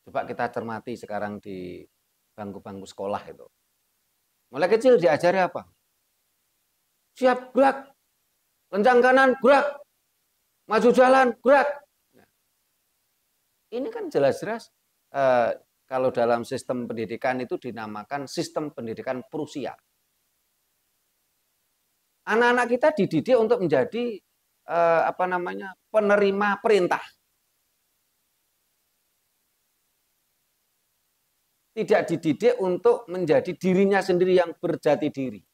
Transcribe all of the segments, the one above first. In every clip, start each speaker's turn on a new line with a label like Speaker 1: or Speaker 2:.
Speaker 1: Coba kita cermati sekarang di bangku-bangku sekolah itu. Mulai kecil diajari apa? Siap, gerak. Lencang kanan, gerak. Maju jalan, gerak. Ini kan jelas-jelas kalau dalam sistem pendidikan itu dinamakan sistem pendidikan Prusia. Anak-anak kita dididik untuk menjadi penerima perintah. Tidak dididik untuk menjadi dirinya sendiri yang berjati diri.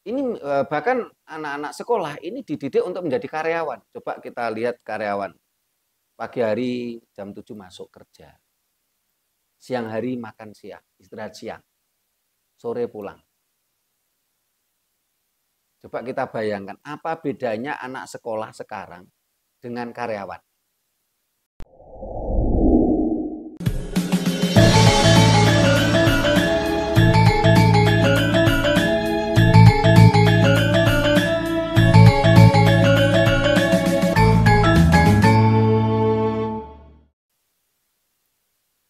Speaker 1: Ini bahkan anak-anak sekolah ini dididik untuk menjadi karyawan. Coba kita lihat karyawan. Pagi hari jam 7 masuk kerja. Siang hari makan siang, istirahat siang. Sore pulang. Coba kita bayangkan apa bedanya anak sekolah sekarang dengan karyawan.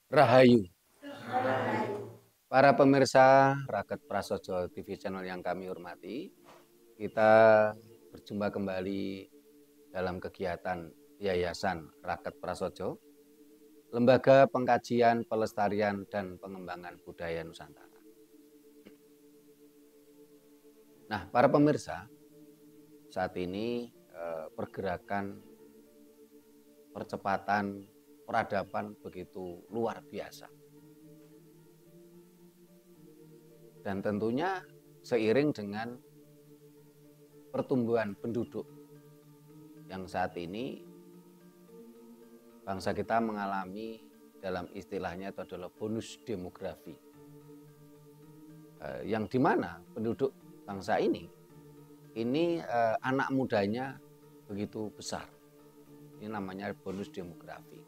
Speaker 1: Rahayu. Para pemirsa Raket Prasojo TV channel yang kami hormati, kita berjumpa kembali dalam kegiatan Yayasan Raket Prasojo, Lembaga Pengkajian, Pelestarian, dan Pengembangan Budaya Nusantara. Nah, para pemirsa, saat ini pergerakan percepatan peradaban begitu luar biasa. Dan tentunya seiring dengan pertumbuhan penduduk yang saat ini bangsa kita mengalami, dalam istilahnya itu adalah bonus demografi. Yang dimana penduduk bangsa ini anak mudanya begitu besar. Ini namanya bonus demografi.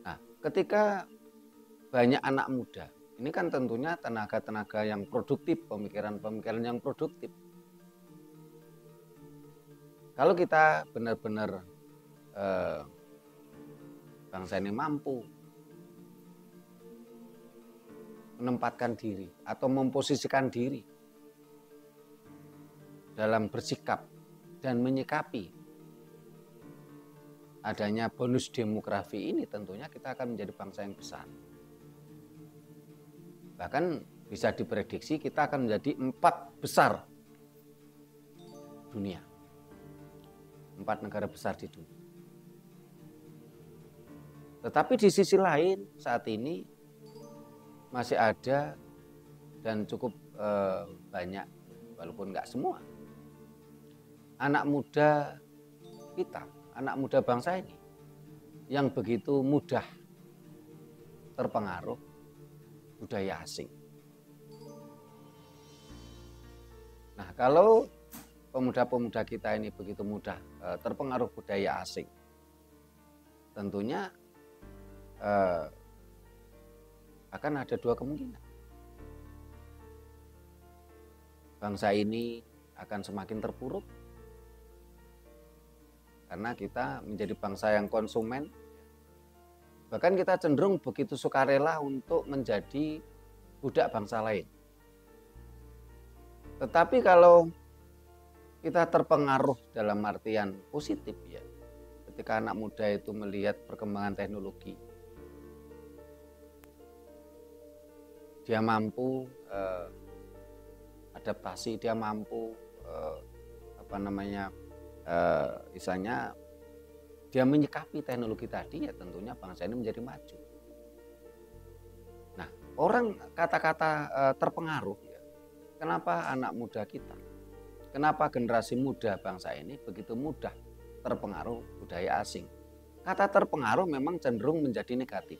Speaker 1: Nah, ketika banyak anak muda, ini kan tentunya tenaga-tenaga yang produktif, pemikiran-pemikiran yang produktif. Kalau kita benar-benar bangsa ini mampu menempatkan diri atau memposisikan diri dalam bersikap dan menyikapi adanya bonus demografi ini, tentunya kita akan menjadi bangsa yang besar. Bahkan bisa diprediksi kita akan menjadi 4 besar dunia. 4 negara besar di dunia. Tetapi di sisi lain saat ini masih ada dan cukup banyak, walaupun nggak semua, anak muda kita, anak muda bangsa ini yang begitu mudah terpengaruh budaya asing. Nah, kalau pemuda-pemuda kita ini begitu mudah terpengaruh budaya asing, tentunya akan ada 2 kemungkinan. Bangsa ini akan semakin terpuruk karena kita menjadi bangsa yang konsumen. Bahkan kita cenderung begitu sukarela untuk menjadi budak bangsa lain. Tetapi kalau kita terpengaruh dalam artian positif ya, ketika anak muda itu melihat perkembangan teknologi, dia mampu adaptasi, dia mampu misalnya dia menyikapi teknologi tadi, ya tentunya bangsa ini menjadi maju. Nah, orang kata-kata terpengaruh ya. Kenapa anak muda kita, kenapa generasi muda bangsa ini begitu mudah terpengaruh budaya asing? Kata terpengaruh memang cenderung menjadi negatif.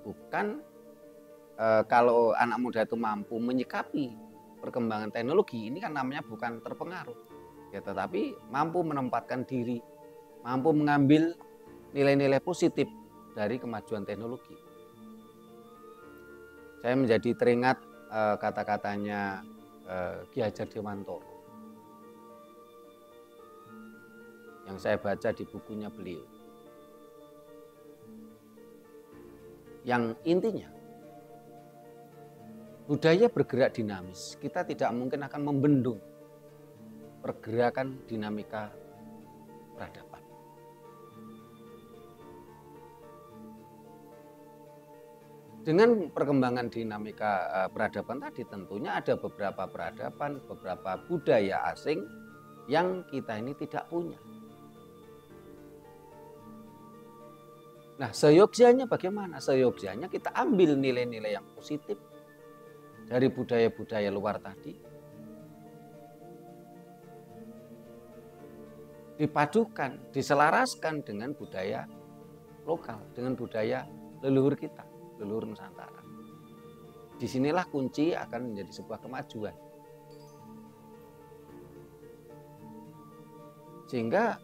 Speaker 1: Bukan kalau anak muda itu mampu menyikapi perkembangan teknologi, ini kan namanya bukan terpengaruh ya, tetapi mampu menempatkan diri, mampu mengambil nilai-nilai positif dari kemajuan teknologi. Saya menjadi teringat kata-katanya Ki Hajar Dewantoro yang saya baca di bukunya beliau. Yang intinya, budaya bergerak dinamis. Kita tidak mungkin akan membendung pergerakan dinamika peradaban. Dengan perkembangan dinamika peradaban tadi, tentunya ada beberapa peradaban, beberapa budaya asing yang kita ini tidak punya. Nah, seyogyanya bagaimana? Seyogyanya kita ambil nilai-nilai yang positif dari budaya-budaya luar tadi, dipadukan, diselaraskan dengan budaya lokal, dengan budaya leluhur kita, leluhur Nusantara. Disinilah kunci akan menjadi sebuah kemajuan. Sehingga,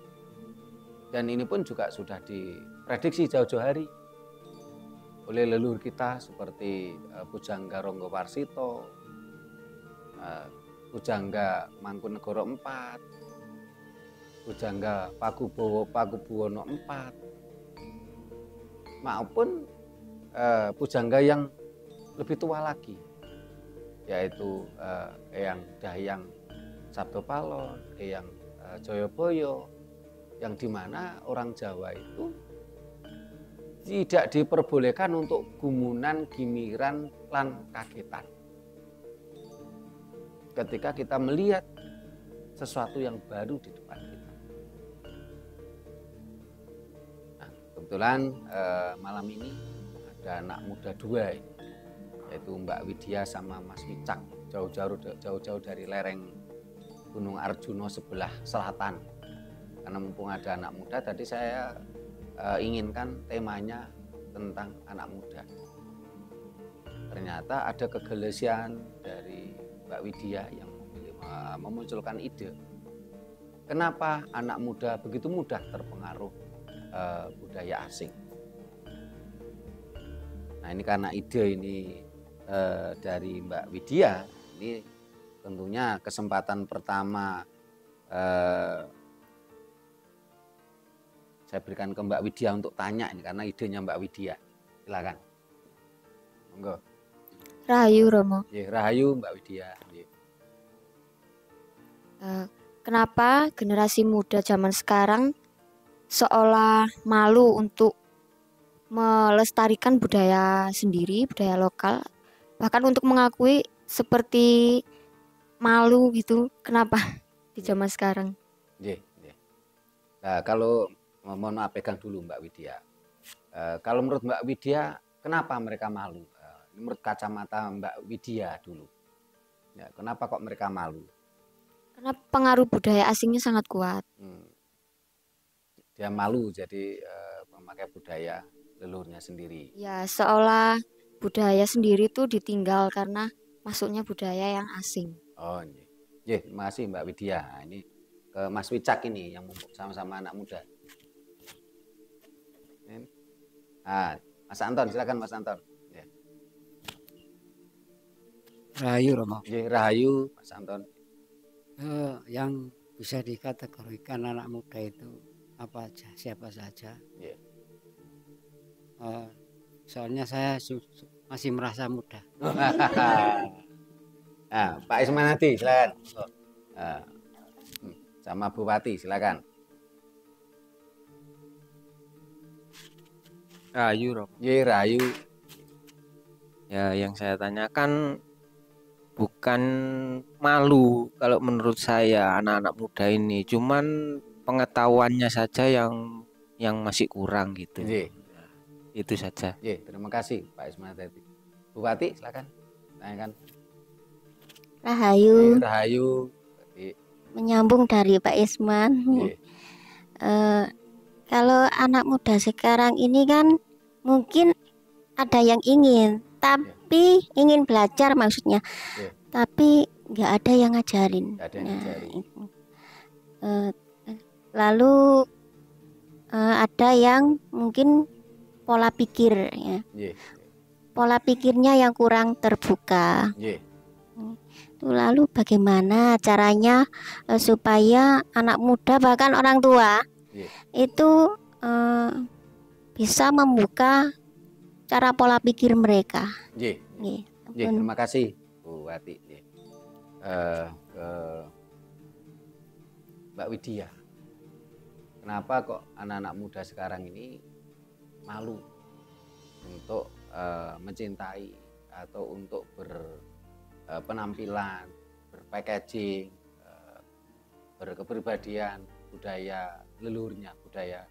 Speaker 1: dan ini pun juga sudah diprediksi jauh-jauh hari oleh leluhur kita seperti Pujangga Ronggowarsito, Pujangga Mangkunegoro IV, Pujangga Pakubuwono IV, maupun pujangga yang lebih tua lagi, yaitu Eyang Dahyang Sabtopalon, Eyang Joyoboyo, yang dimana orang Jawa itu tidak diperbolehkan untuk gumunan, gimiran, lan kagetan. Ketika kita melihat sesuatu yang baru di depan kita. Nah, kebetulan malam ini ada anak muda dua, yaitu Mbak Widya sama Mas Wicak, jauh-jauh dari lereng Gunung Arjuna sebelah selatan. Karena mumpung ada anak muda, tadi saya inginkan temanya tentang anak muda. Ternyata ada kegelesian dari Mbak Widya yang memunculkan ide. Kenapa anak muda begitu mudah terpengaruh budaya asing? Nah, ini karena ide ini dari Mbak Widya, ini tentunya kesempatan pertama saya berikan ke Mbak Widya untuk tanya ini karena idenya Mbak Widya. Silakan. Monggo.
Speaker 2: Rahayu Romo.
Speaker 1: Rahayu Mbak Widya.
Speaker 2: Kenapa generasi muda zaman sekarang seolah malu untuk melestarikan budaya sendiri, budaya lokal, bahkan untuk mengakui seperti malu gitu? Kenapa di zaman sekarang?
Speaker 1: Nah, kalau mohon maaf, pegang dulu Mbak Widya. Kalau menurut Mbak Widya, kenapa mereka malu? Menurut kacamata Mbak Widya dulu. Ya, kenapa kok mereka malu?
Speaker 2: Karena pengaruh budaya asingnya sangat kuat.
Speaker 1: Dia malu jadi memakai budaya leluhurnya sendiri.
Speaker 2: Ya, seolah budaya sendiri tuh ditinggal karena masuknya budaya yang asing.
Speaker 1: Oh, iya. Terima kasih Mbak Widya. Nah, ini ke Mas Wicak ini yang sama-sama anak muda. Nah, Mas Anton, silakan Mas Anton. Ya.
Speaker 3: Rahayu Romo.
Speaker 1: Rahayu Mas Anton.
Speaker 3: Yang bisa dikategorikan anak muda itu apa aja, siapa saja?
Speaker 1: Yeah.
Speaker 3: Soalnya saya masih merasa muda.
Speaker 1: Nah, Pak Ismanadi, silakan. Sama Bu Wati, silakan.
Speaker 4: Rahayu Romo.
Speaker 1: Rahayu.
Speaker 4: Ya, yang saya tanyakan bukan malu kalau menurut saya anak-anak muda ini, cuman pengetahuannya saja yang masih kurang gitu. Itu saja.
Speaker 1: Terima kasih Pak Ismanadi. Bu Wati, silakan. Tanyakan.
Speaker 5: Rahayu.
Speaker 1: Rahayu.
Speaker 5: Menyambung dari Pak Isman. Kalau anak muda sekarang ini kan mungkin ada yang ingin, tapi ingin belajar maksudnya, tapi nggak ada yang ngajarin. Lalu ada yang mungkin pola pikir ya. pola pikirnya yang kurang terbuka.
Speaker 1: Nggih.
Speaker 5: Lalu bagaimana caranya supaya anak muda bahkan orang tua
Speaker 1: Nggih.
Speaker 5: itu bisa membuka cara pola pikir mereka.
Speaker 1: Nggih.
Speaker 5: Nggih.
Speaker 1: Nggih, terima kasih Bu Wati. Nggih. Ke Mbak Widya. Kenapa kok anak-anak muda sekarang ini malu untuk mencintai atau untuk berpenampilan, berpackaging, berkepribadian, budaya leluhurnya, budaya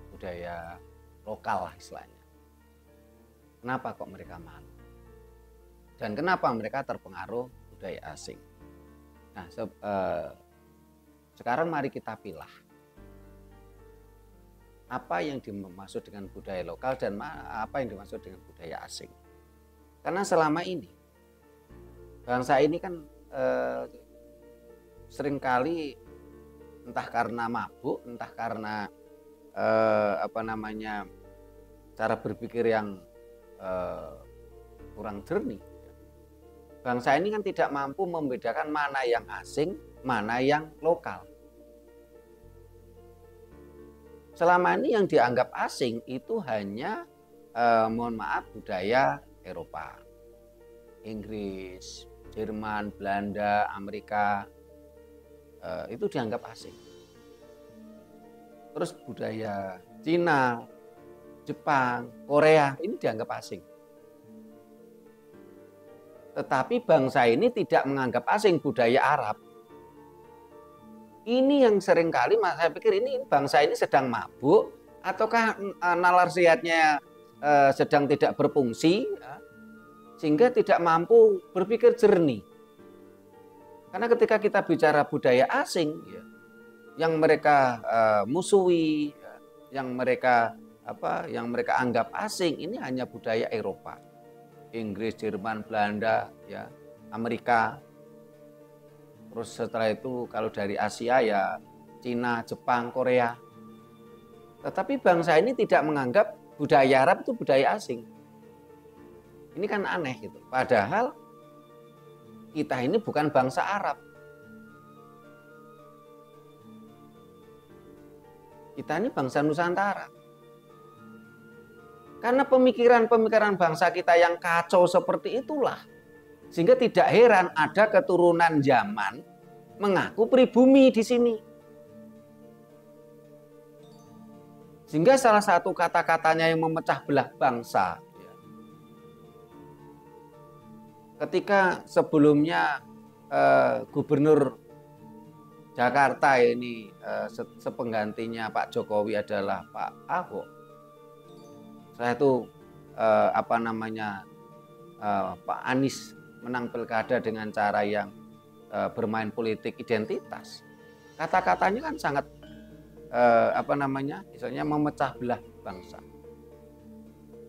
Speaker 1: budaya lokal lah istilahnya. Kenapa kok mereka malu? Dan kenapa mereka terpengaruh budaya asing? Nah, sekarang mari kita pilah apa yang dimaksud dengan budaya lokal dan apa yang dimaksud dengan budaya asing. Karena selama ini bangsa ini kan seringkali entah karena mabuk, entah karena cara berpikir yang kurang jernih. Bangsa ini kan tidak mampu membedakan mana yang asing, mana yang lokal. Selama ini yang dianggap asing itu hanya mohon maaf budaya Eropa, Inggris, Jerman, Belanda, Amerika, itu dianggap asing. Terus budaya Cina, Jepang, Korea ini dianggap asing. Tetapi bangsa ini tidak menganggap asing budaya Arab. Ini yang seringkali saya pikir ini bangsa ini sedang mabuk ataukah nalar sehatnya sedang tidak berfungsi sehingga tidak mampu berpikir jernih. Karena ketika kita bicara budaya asing yang mereka musuhi, yang mereka anggap asing, ini hanya budaya Eropa. Inggris, Jerman, Belanda, Amerika. Terus setelah itu kalau dari Asia ya Cina, Jepang, Korea. Tetapi bangsa ini tidak menganggap budaya Arab itu budaya asing. Ini kan aneh gitu. Padahal kita ini bukan bangsa Arab. Kita ini bangsa Nusantara. Karena pemikiran-pemikiran bangsa kita yang kacau seperti itulah. Sehingga tidak heran ada keturunan zaman mengaku pribumi di sini. Sehingga salah satu kata-katanya yang memecah belah bangsa. Ketika sebelumnya Gubernur Jakarta ini sepenggantinya Pak Jokowi adalah Pak Ahok. Saya itu Pak Anies menang pilkada dengan cara yang bermain politik identitas. Kata-katanya kan sangat misalnya memecah belah bangsa.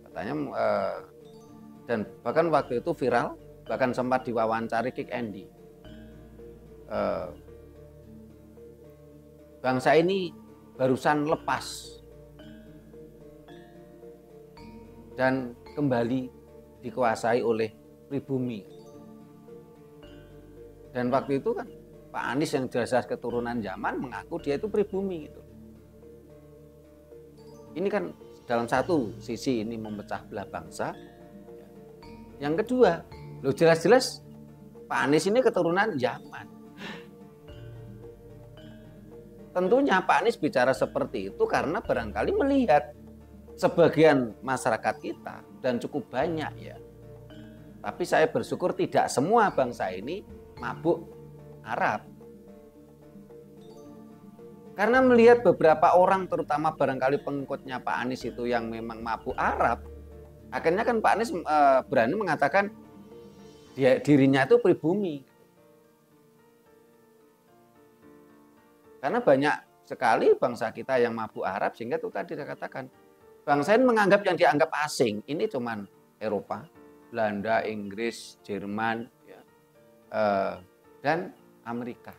Speaker 1: Katanya dan bahkan waktu itu viral, bahkan sempat diwawancari Kick Andy. Bangsa ini barusan lepas dan kembali dikuasai oleh pribumi. Dan waktu itu kan Pak Anies yang jelas keturunan zaman mengaku dia itu pribumi gitu. Ini kan dalam satu sisi ini memecah belah bangsa. Yang kedua, jelas-jelas Pak Anies ini keturunan zaman. Tentunya Pak Anies bicara seperti itu karena barangkali melihat sebagian masyarakat kita dan cukup banyak ya. Tapi saya bersyukur tidak semua bangsa ini mabuk Arab. Karena melihat beberapa orang terutama barangkali pengikutnya Pak Anies itu yang memang mabuk Arab, akhirnya kan Pak Anies berani mengatakan dirinya itu pribumi. Karena banyak sekali bangsa kita yang mabuk Arab sehingga itu tadi saya katakan bangsa ini menganggap yang dianggap asing ini cuman Eropa, Belanda, Inggris, Jerman, dan Amerika.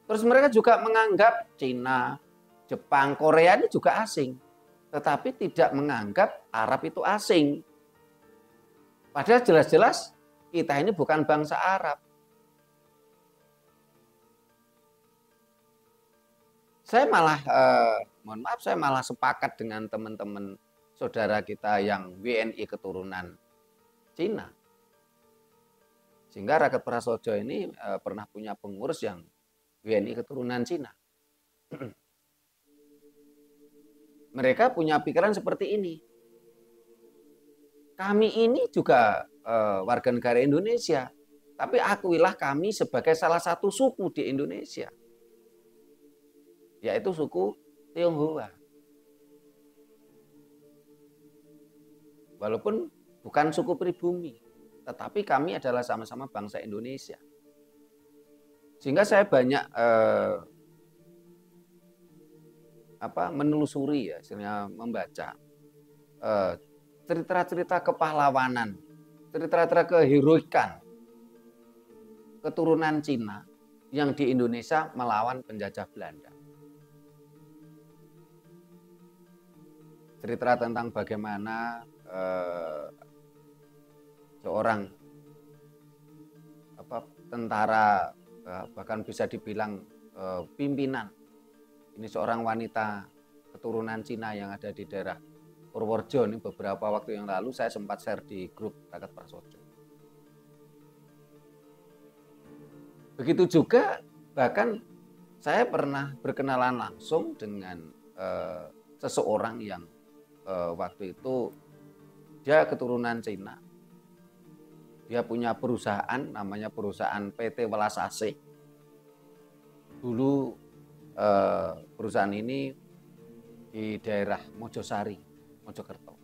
Speaker 1: Terus mereka juga menganggap Cina, Jepang, Korea ini juga asing. tetapi tidak menganggap Arab itu asing. Padahal jelas-jelas kita ini bukan bangsa Arab. Saya malah, mohon maaf, saya malah sepakat dengan teman-teman saudara kita yang WNI keturunan Cina. Sehingga Raket Prasojo ini pernah punya pengurus yang WNI keturunan Cina. Mereka punya pikiran seperti ini. Kami ini juga warga negara Indonesia, tapi akuilah kami sebagai salah satu suku di Indonesia, yaitu suku Tionghoa. Walaupun bukan suku pribumi, tetapi kami adalah sama-sama bangsa Indonesia. Sehingga saya banyak menelusuri ya, istilahnya membaca cerita-cerita kepahlawanan, cerita-cerita keheroikan keturunan Cina yang di Indonesia melawan penjajah Belanda. Cerita tentang bagaimana seorang tentara, bahkan bisa dibilang pimpinan, ini seorang wanita keturunan Cina yang ada di daerah Purworejo. Ini beberapa waktu yang lalu saya sempat share di grup Raket Prasojo. Begitu juga bahkan saya pernah berkenalan langsung dengan seseorang yang waktu itu dia keturunan Cina. Dia punya perusahaan, namanya perusahaan PT Welas AC. Dulu perusahaan ini di daerah Mojosari, Mojokerto.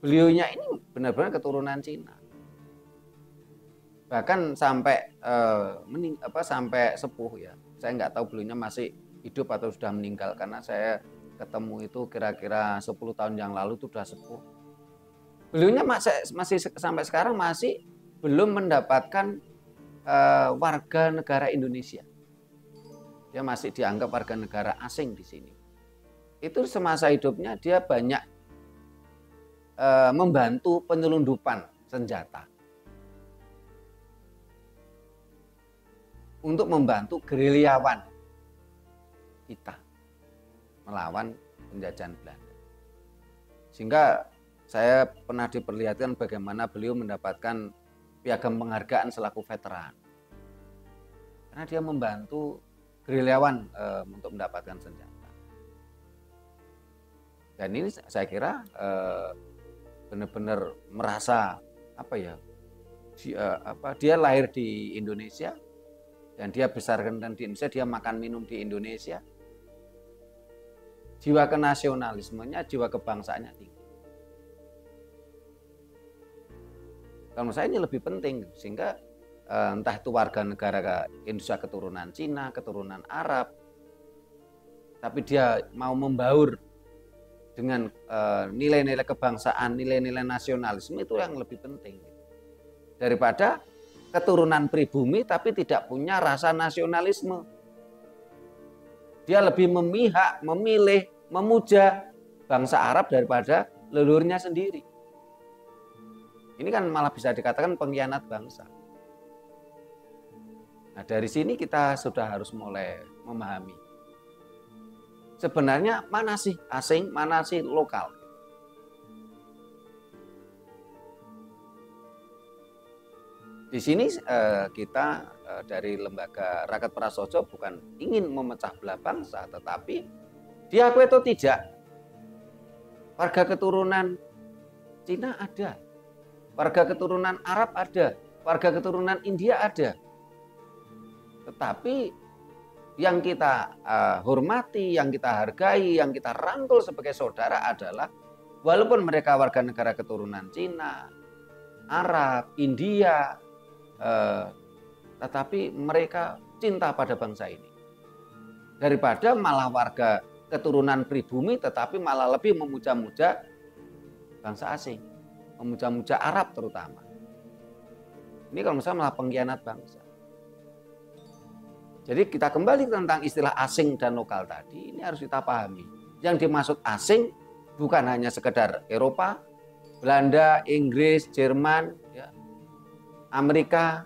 Speaker 1: Beliaunya ini benar-benar keturunan Cina. Bahkan sampai sampai sepuh ya. Saya nggak tahu beliaunya masih hidup atau sudah meninggal, karena saya ketemu itu kira-kira 10 tahun yang lalu itu sudah sepuh. Beliaunya masih sampai sekarang masih belum mendapatkan warga negara Indonesia. Dia masih dianggap warga negara asing di sini. Itu semasa hidupnya dia banyak membantu penyelundupan senjata untuk membantu gerilyawan kita melawan penjajahan Belanda. Sehingga saya pernah diperlihatkan bagaimana beliau mendapatkan piagam penghargaan selaku veteran. Karena dia membantu gerilyawan untuk mendapatkan senjata. Dan ini saya kira benar-benar merasa dia lahir di Indonesia dan dia besarkan di Indonesia, dia makan minum di Indonesia. Jiwa kenasionalismenya, jiwa kebangsaannya tinggi. Kalau saya ini lebih penting, sehingga entah itu warga negara Indonesia keturunan Cina, keturunan Arab, tapi dia mau membaur dengan nilai-nilai kebangsaan, nilai-nilai nasionalisme, itu yang lebih penting daripada keturunan pribumi tapi tidak punya rasa nasionalisme. Dia lebih memihak, memilih, memuja bangsa Arab daripada leluhurnya sendiri. Ini kan malah bisa dikatakan pengkhianat bangsa. Nah, dari sini kita sudah harus mulai memahami. Sebenarnya mana sih asing, mana sih lokal? Di sini kita dari lembaga Raket Prasojo bukan ingin memecah belah bangsa, tetapi diakui atau tidak, warga keturunan Cina ada, warga keturunan Arab ada, warga keturunan India ada. Tetapi yang kita hormati, yang kita hargai, yang kita rangkul sebagai saudara adalah walaupun mereka warga negara keturunan Cina, Arab, India, tetapi mereka cinta pada bangsa ini. Daripada malah warga keturunan pribumi tetapi malah lebih memuja-muja bangsa asing, memuja-muja Arab terutama. Ini kalau misalnya malah pengkhianat bangsa. Jadi kita kembali tentang istilah asing dan lokal tadi, ini harus kita pahami. Yang dimaksud asing bukan hanya sekedar Eropa, Belanda, Inggris, Jerman, ya, Amerika,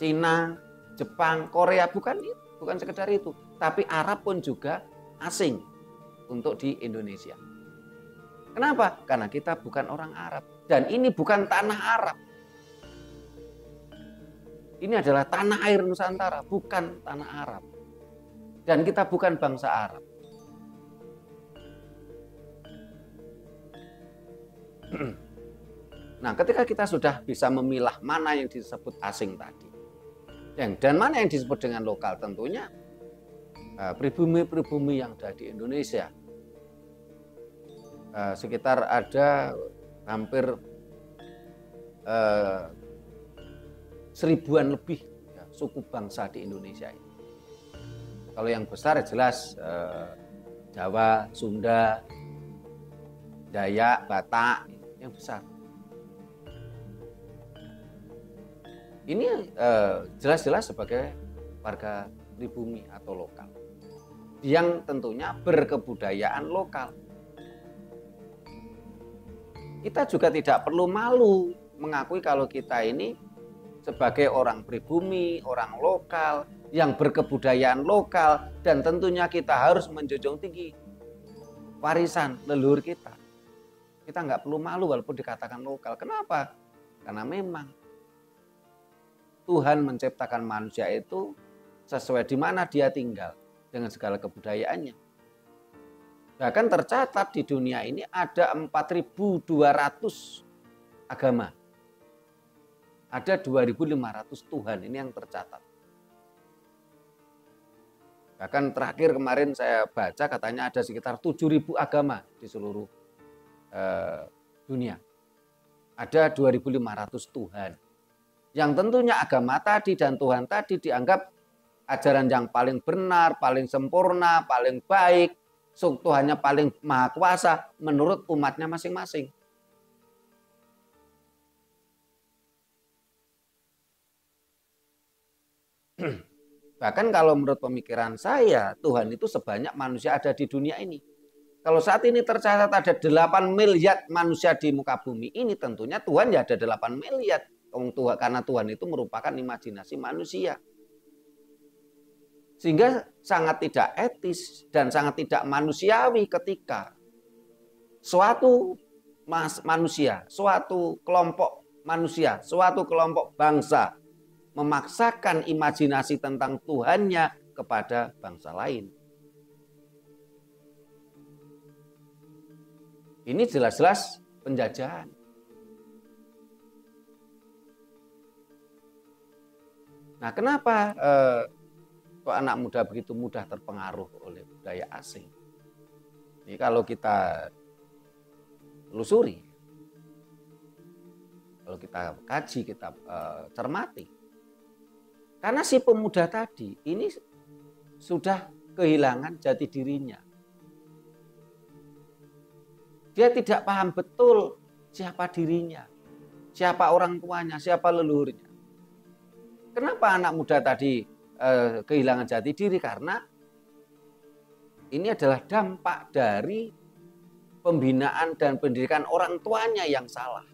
Speaker 1: Cina, Jepang, Korea, bukan itu, bukan sekedar itu. Tapi Arab pun juga asing untuk di Indonesia. Kenapa? Karena kita bukan orang Arab. Dan ini bukan tanah Arab. Ini adalah tanah air Nusantara, bukan tanah Arab. Dan kita bukan bangsa Arab. Nah, ketika kita sudah bisa memilah mana yang disebut asing tadi, dan mana yang disebut dengan lokal, tentunya pribumi-pribumi yang ada di Indonesia. Sekitar ada hampir 1000-an lebih ya, suku bangsa di Indonesia ini. Kalau yang besar jelas Jawa, Sunda, Dayak, Batak, yang besar. Ini jelas-jelas sebagai warga pribumi atau lokal, yang tentunya berkebudayaan lokal. Kita juga tidak perlu malu mengakui kalau kita ini sebagai orang pribumi, orang lokal, yang berkebudayaan lokal, dan tentunya kita harus menjunjung tinggi warisan leluhur kita. Kita nggak perlu malu walaupun dikatakan lokal. Kenapa? Karena memang Tuhan menciptakan manusia itu sesuai di mana dia tinggal dengan segala kebudayaannya. Bahkan tercatat di dunia ini ada 4.200 agama. Ada 2.500 Tuhan, ini yang tercatat. Bahkan terakhir kemarin saya baca katanya ada sekitar 7.000 agama di seluruh dunia. Ada 2.500 Tuhan. Yang tentunya agama tadi dan Tuhan tadi dianggap ajaran yang paling benar, paling sempurna, paling baik. Tuhannya paling maha kuasa menurut umatnya masing-masing. Bahkan kalau menurut pemikiran saya, Tuhan itu sebanyak manusia ada di dunia ini. Kalau saat ini tercatat ada 8 miliar manusia di muka bumi ini, tentunya Tuhan ya ada 8 miliar. Karena Tuhan itu merupakan imajinasi manusia. Sehingga sangat tidak etis dan sangat tidak manusiawi ketika suatu manusia, suatu kelompok manusia, suatu kelompok bangsa memaksakan imajinasi tentang Tuhannya kepada bangsa lain. Ini jelas-jelas penjajahan. Nah, kenapa kok anak muda begitu mudah terpengaruh oleh budaya asing? Ini kalau kita telusuri, kalau kita kaji, kita cermati. Karena si pemuda tadi ini sudah kehilangan jati dirinya. Dia tidak paham betul siapa dirinya, siapa orang tuanya, siapa leluhurnya. Kenapa anak muda tadi kehilangan jati diri? Karena ini adalah dampak dari pembinaan dan pendidikan orang tuanya yang salah.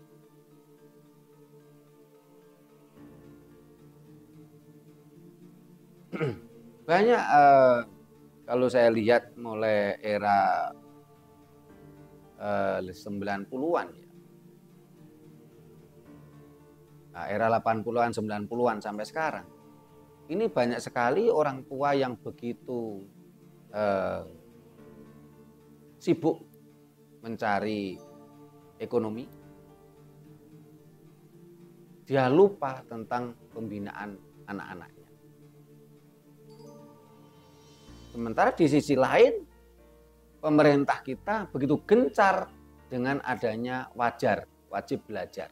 Speaker 1: Banyak kalau saya lihat mulai era 90-an ya. Nah, era 80-an, 90-an sampai sekarang. Ini banyak sekali orang tua yang begitu sibuk mencari ekonomi. Dia lupa tentang pembinaan anak-anaknya. Sementara di sisi lain, pemerintah kita begitu gencar dengan adanya wajib belajar.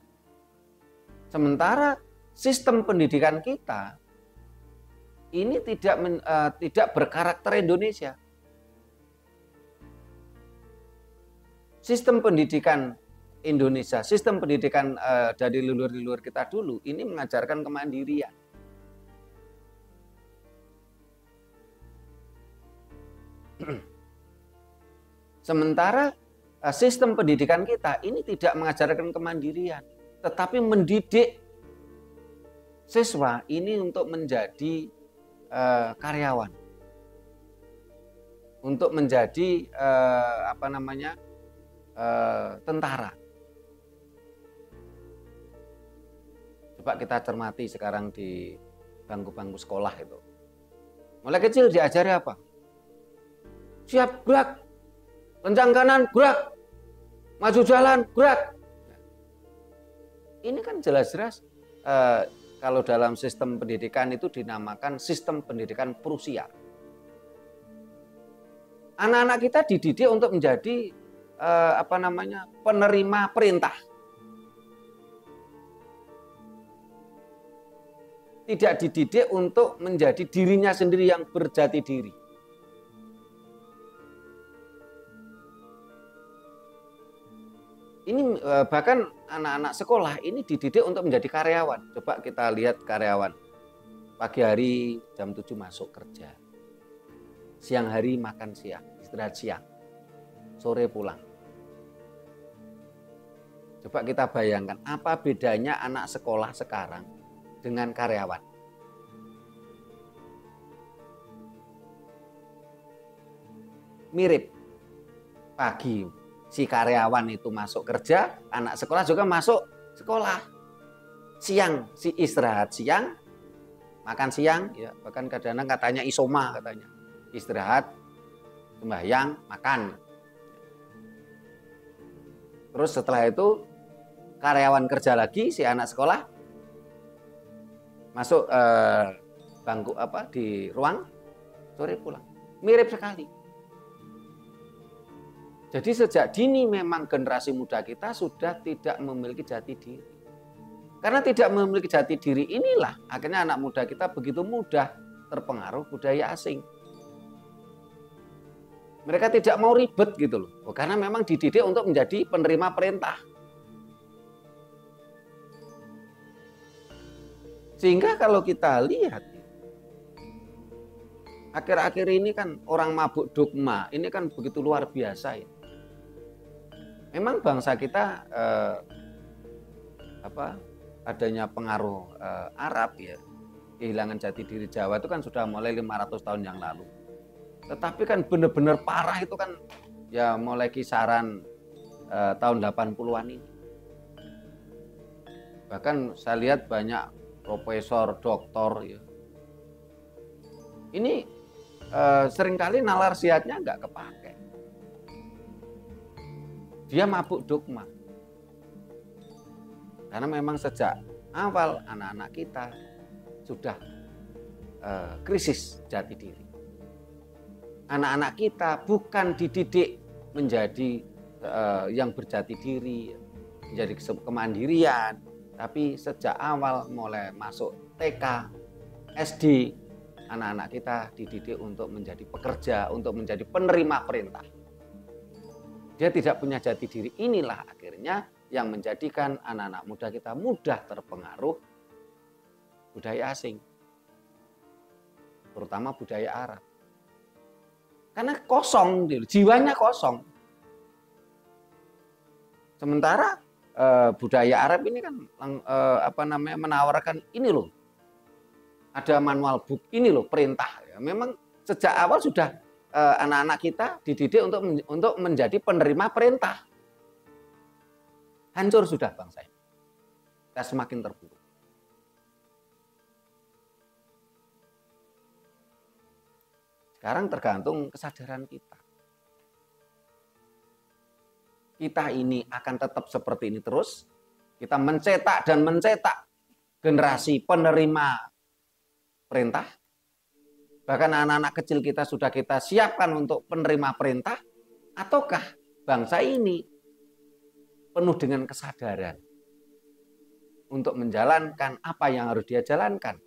Speaker 1: Sementara sistem pendidikan kita ini tidak berkarakter Indonesia. Sistem pendidikan Indonesia, sistem pendidikan dari leluhur-leluhur kita dulu ini mengajarkan kemandirian. Sementara sistem pendidikan kita ini tidak mengajarkan kemandirian, tetapi mendidik siswa ini untuk menjadi karyawan, untuk menjadi tentara. Coba kita cermati sekarang di bangku-bangku sekolah itu. Mulai kecil diajari apa? Siap, gerak. Lencang kanan, gerak. Maju jalan, gerak. Ini kan jelas-jelas kalau dalam sistem pendidikan itu dinamakan sistem pendidikan Prusia. Anak-anak kita dididik untuk menjadi penerima perintah. Tidak dididik untuk menjadi dirinya sendiri yang berjati diri. Ini bahkan anak-anak sekolah ini dididik untuk menjadi karyawan. Coba kita lihat karyawan. Pagi hari jam 7 masuk kerja. Siang hari makan siang, istirahat siang. Sore pulang. Coba kita bayangkan apa bedanya anak sekolah sekarang dengan karyawan. Mirip. Pagi si karyawan itu masuk kerja, anak sekolah juga masuk sekolah. Siang si istirahat siang, makan siang, ya bahkan kadang-kadang katanya isoma katanya. Istirahat, sembahyang, makan. Terus setelah itu karyawan kerja lagi, si anak sekolah masuk bangku di ruang, sore pulang. Mirip sekali. Jadi sejak dini memang generasi muda kita sudah tidak memiliki jati diri. Karena tidak memiliki jati diri inilah akhirnya anak muda kita begitu mudah terpengaruh budaya asing. Mereka tidak mau ribet gitu loh. Karena memang dididik untuk menjadi penerima perintah. Sehingga kalau kita lihat akhir-akhir ini kan orang mabuk dogma, ini kan begitu luar biasa ya. Memang bangsa kita adanya pengaruh Arab ya, kehilangan jati diri Jawa itu kan sudah mulai 500 tahun yang lalu. Tetapi kan benar-benar parah itu kan ya mulai kisaran tahun 80-an ini. Bahkan saya lihat banyak profesor, doktor ya. Ini seringkali nalar siatnya nggak kepakai. Dia mabuk dogma. Karena memang sejak awal anak-anak kita sudah krisis jati diri. Anak-anak kita bukan dididik menjadi yang berjati diri, menjadi kemandirian, tapi sejak awal mulai masuk TK, SD, anak-anak kita dididik untuk menjadi pekerja, untuk menjadi penerima perintah. Dia tidak punya jati diri. Inilah akhirnya yang menjadikan anak-anak muda kita mudah terpengaruh budaya asing. Terutama budaya Arab. Karena kosong, jiwanya kosong. Sementara budaya Arab ini kan menawarkan ini loh. Ada manual book, ini loh perintah. Memang sejak awal sudah anak-anak kita dididik untuk menjadi penerima perintah. Hancur sudah bangsa ini. Kita semakin terpuruk. Sekarang tergantung kesadaran kita. Kita ini akan tetap seperti ini terus. Kita mencetak dan mencetak generasi penerima perintah. Bahkan anak-anak kecil kita sudah kita siapkan untuk penerima perintah. Ataukah bangsa ini penuh dengan kesadaran untuk menjalankan apa yang harus dia jalankan.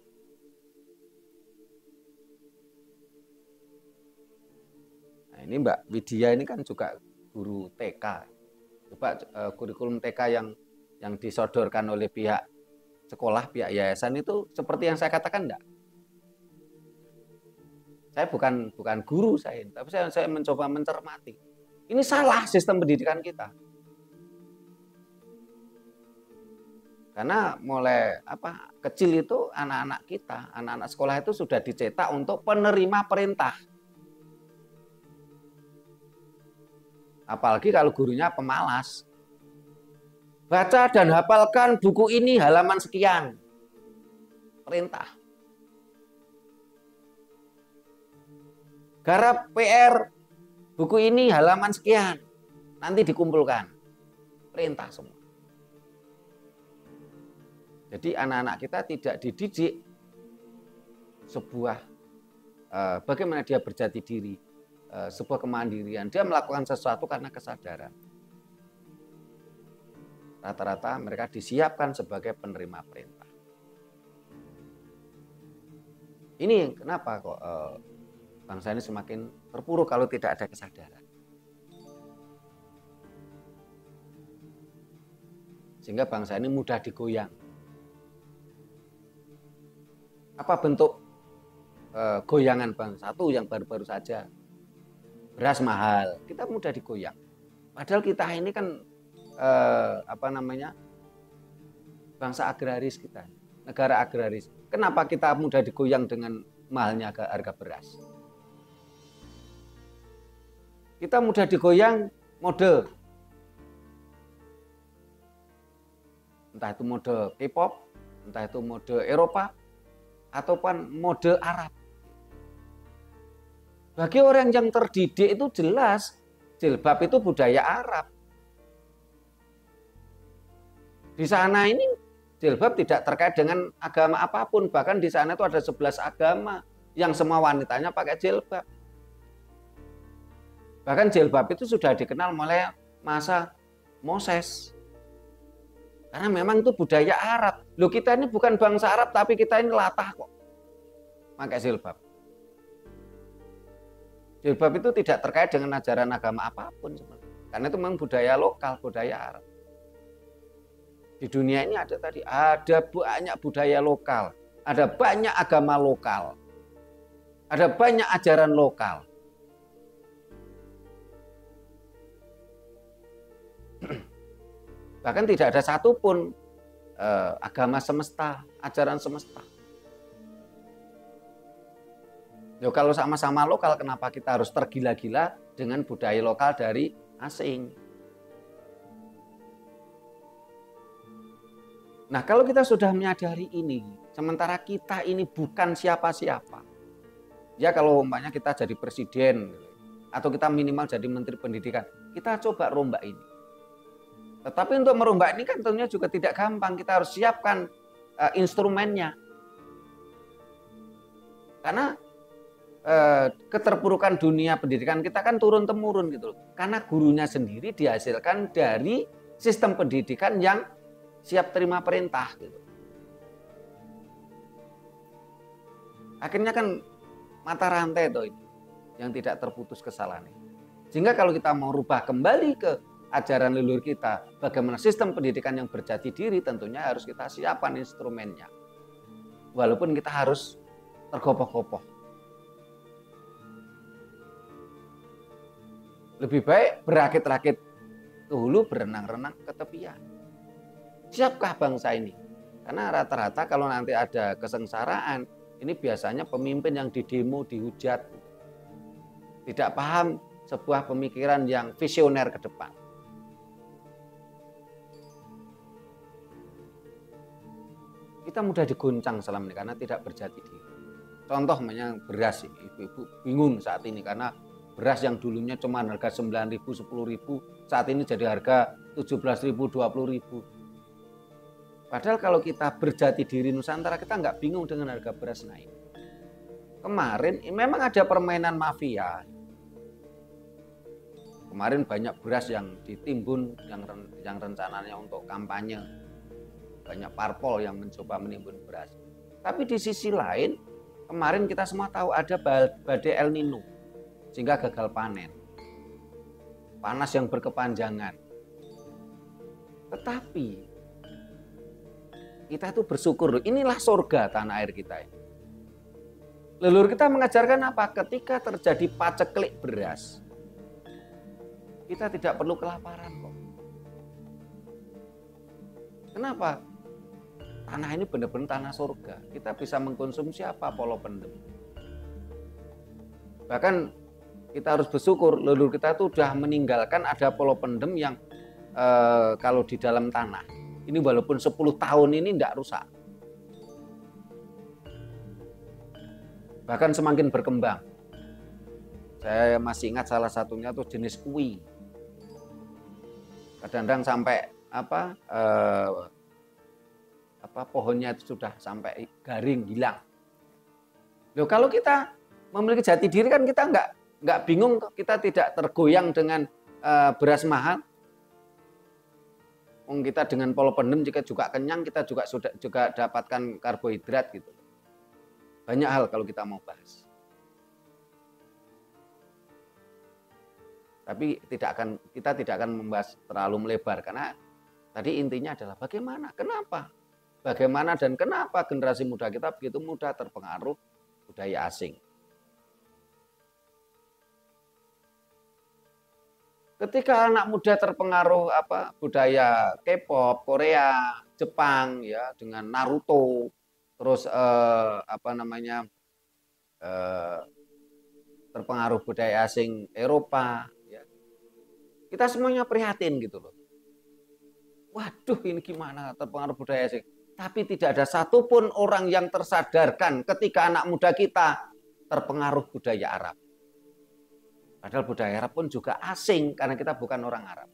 Speaker 1: Nah, ini Mbak Widya ini kan juga guru TK. Coba kurikulum TK yang disodorkan oleh pihak sekolah, pihak yayasan itu seperti yang saya katakan enggak? Saya bukan guru saya, tapi saya mencoba mencermati. Ini salah sistem pendidikan kita. Karena mulai kecil itu anak-anak kita, anak-anak sekolah itu sudah dicetak untuk penerima perintah. Apalagi kalau gurunya pemalas. Baca dan hafalkan buku ini halaman sekian. Perintah. Garap PR buku ini halaman sekian. Nanti dikumpulkan. Perintah semua. Jadi anak-anak kita tidak dididik sebuah bagaimana dia berjati diri, sebuah kemandirian. Dia melakukan sesuatu karena kesadaran. Rata-rata mereka disiapkan sebagai penerima perintah. Ini kenapa kok bangsa ini semakin terpuruk kalau tidak ada kesadaran. Sehingga bangsa ini mudah digoyang. Apa bentuk goyangan bangsa? Satu yang baru-baru saja. Beras mahal, kita mudah digoyang. Padahal kita ini kan bangsa agraris kita, negara agraris. Kenapa kita mudah digoyang dengan mahalnya harga beras? Kita mudah digoyang mode, entah itu mode K-pop, entah itu mode Eropa, ataupun mode Arab. Bagi orang yang terdidik itu jelas jilbab itu budaya Arab. Di sana ini jilbab tidak terkait dengan agama apapun. Bahkan di sana itu ada 11 agama yang semua wanitanya pakai jilbab. Bahkan jilbab itu sudah dikenal mulai masa Moses. Karena memang itu budaya Arab. Loh, kita ini bukan bangsa Arab, tapi kita ini latah kok pakai jilbab. Jilbab itu tidak terkait dengan ajaran agama apapun sebenarnya. Karena itu memang budaya lokal, budaya Arab. Di dunia ini ada banyak budaya lokal, ada banyak agama lokal, ada banyak ajaran lokal. Bahkan tidak ada satupun agama semesta, ajaran semesta. Yo, kalau sama-sama lokal, kenapa kita harus tergila-gila dengan budaya lokal dari asing? Nah, kalau kita sudah menyadari ini, sementara kita ini bukan siapa-siapa. Ya, kalau umpamanya kita jadi presiden, atau kita minimal jadi menteri pendidikan, kita coba rombak ini. Tetapi untuk merombak ini kan tentunya juga tidak gampang. Kita harus siapkan instrumennya. Karena keterpurukan dunia pendidikan kita kan turun-temurun gitu. Karena gurunya sendiri dihasilkan dari sistem pendidikan yang siap terima perintah gitu. Akhirnya kan mata rantai itu yang tidak terputus kesalahannya. Sehingga kalau kita mau rubah kembali ke ajaran leluhur kita, bagaimana sistem pendidikan yang berjati diri, tentunya harus kita siapkan instrumennya. Walaupun kita harus tergopoh-gopoh. Lebih baik berakit-rakit ke hulu, berenang-renang ke tepian. Siapkah bangsa ini? Karena rata-rata kalau nanti ada kesengsaraan, ini biasanya pemimpin yang didemo, dihujat. Tidak paham sebuah pemikiran yang visioner ke depan. Kita mudah digoncang selama ini karena tidak berjati diri. Contoh beras ini, ibu-ibu bingung saat ini karena beras yang dulunya cuma harga 9.000, 10.000, saat ini jadi harga 17.000, 20.000. Padahal kalau kita berjati diri Nusantara, kita nggak bingung dengan harga beras naik. Kemarin memang ada permainan mafia. Kemarin banyak beras yang ditimbun, yang rencananya untuk kampanye. Banyak parpol yang mencoba menimbun beras. Tapi di sisi lain, kemarin kita semua tahu ada badai El Nino, sehingga gagal panen. Panas yang berkepanjangan. Tetapi kita itu bersyukur, inilah surga tanah air kita ini. Leluhur kita mengajarkan apa? Ketika terjadi paceklik beras, Kita tidak perlu kelaparan kok. Kenapa? Tanah ini benar-benar tanah surga. Kita bisa mengkonsumsi apa polopendem. Bahkan kita harus bersyukur leluhur kita itu sudah meninggalkan ada polopendem yang kalau di dalam tanah. Ini walaupun 10 tahun ini tidak rusak. Bahkan semakin berkembang. Saya masih ingat salah satunya itu jenis kui. Kadang-kadang sampai pohonnya itu sudah sampai garing, hilang. Loh, kalau kita memiliki jati diri kan kita nggak bingung, kita tidak tergoyang dengan beras mahal. Kita dengan polopendem jika juga kenyang, kita juga dapatkan karbohidrat gitu. Banyak hal kalau kita mau bahas. Tapi kita tidak akan membahas terlalu melebar karena tadi intinya adalah bagaimana, kenapa, bagaimana dan kenapa generasi muda kita begitu mudah terpengaruh budaya asing. Ketika anak muda terpengaruh budaya K-pop, Korea, Jepang ya dengan Naruto, terus terpengaruh budaya asing Eropa. Kita semuanya prihatin gitu loh. Waduh, ini gimana terpengaruh budaya asing. Tapi tidak ada satupun orang yang tersadarkan ketika anak muda kita terpengaruh budaya Arab. Padahal budaya Arab pun juga asing karena kita bukan orang Arab.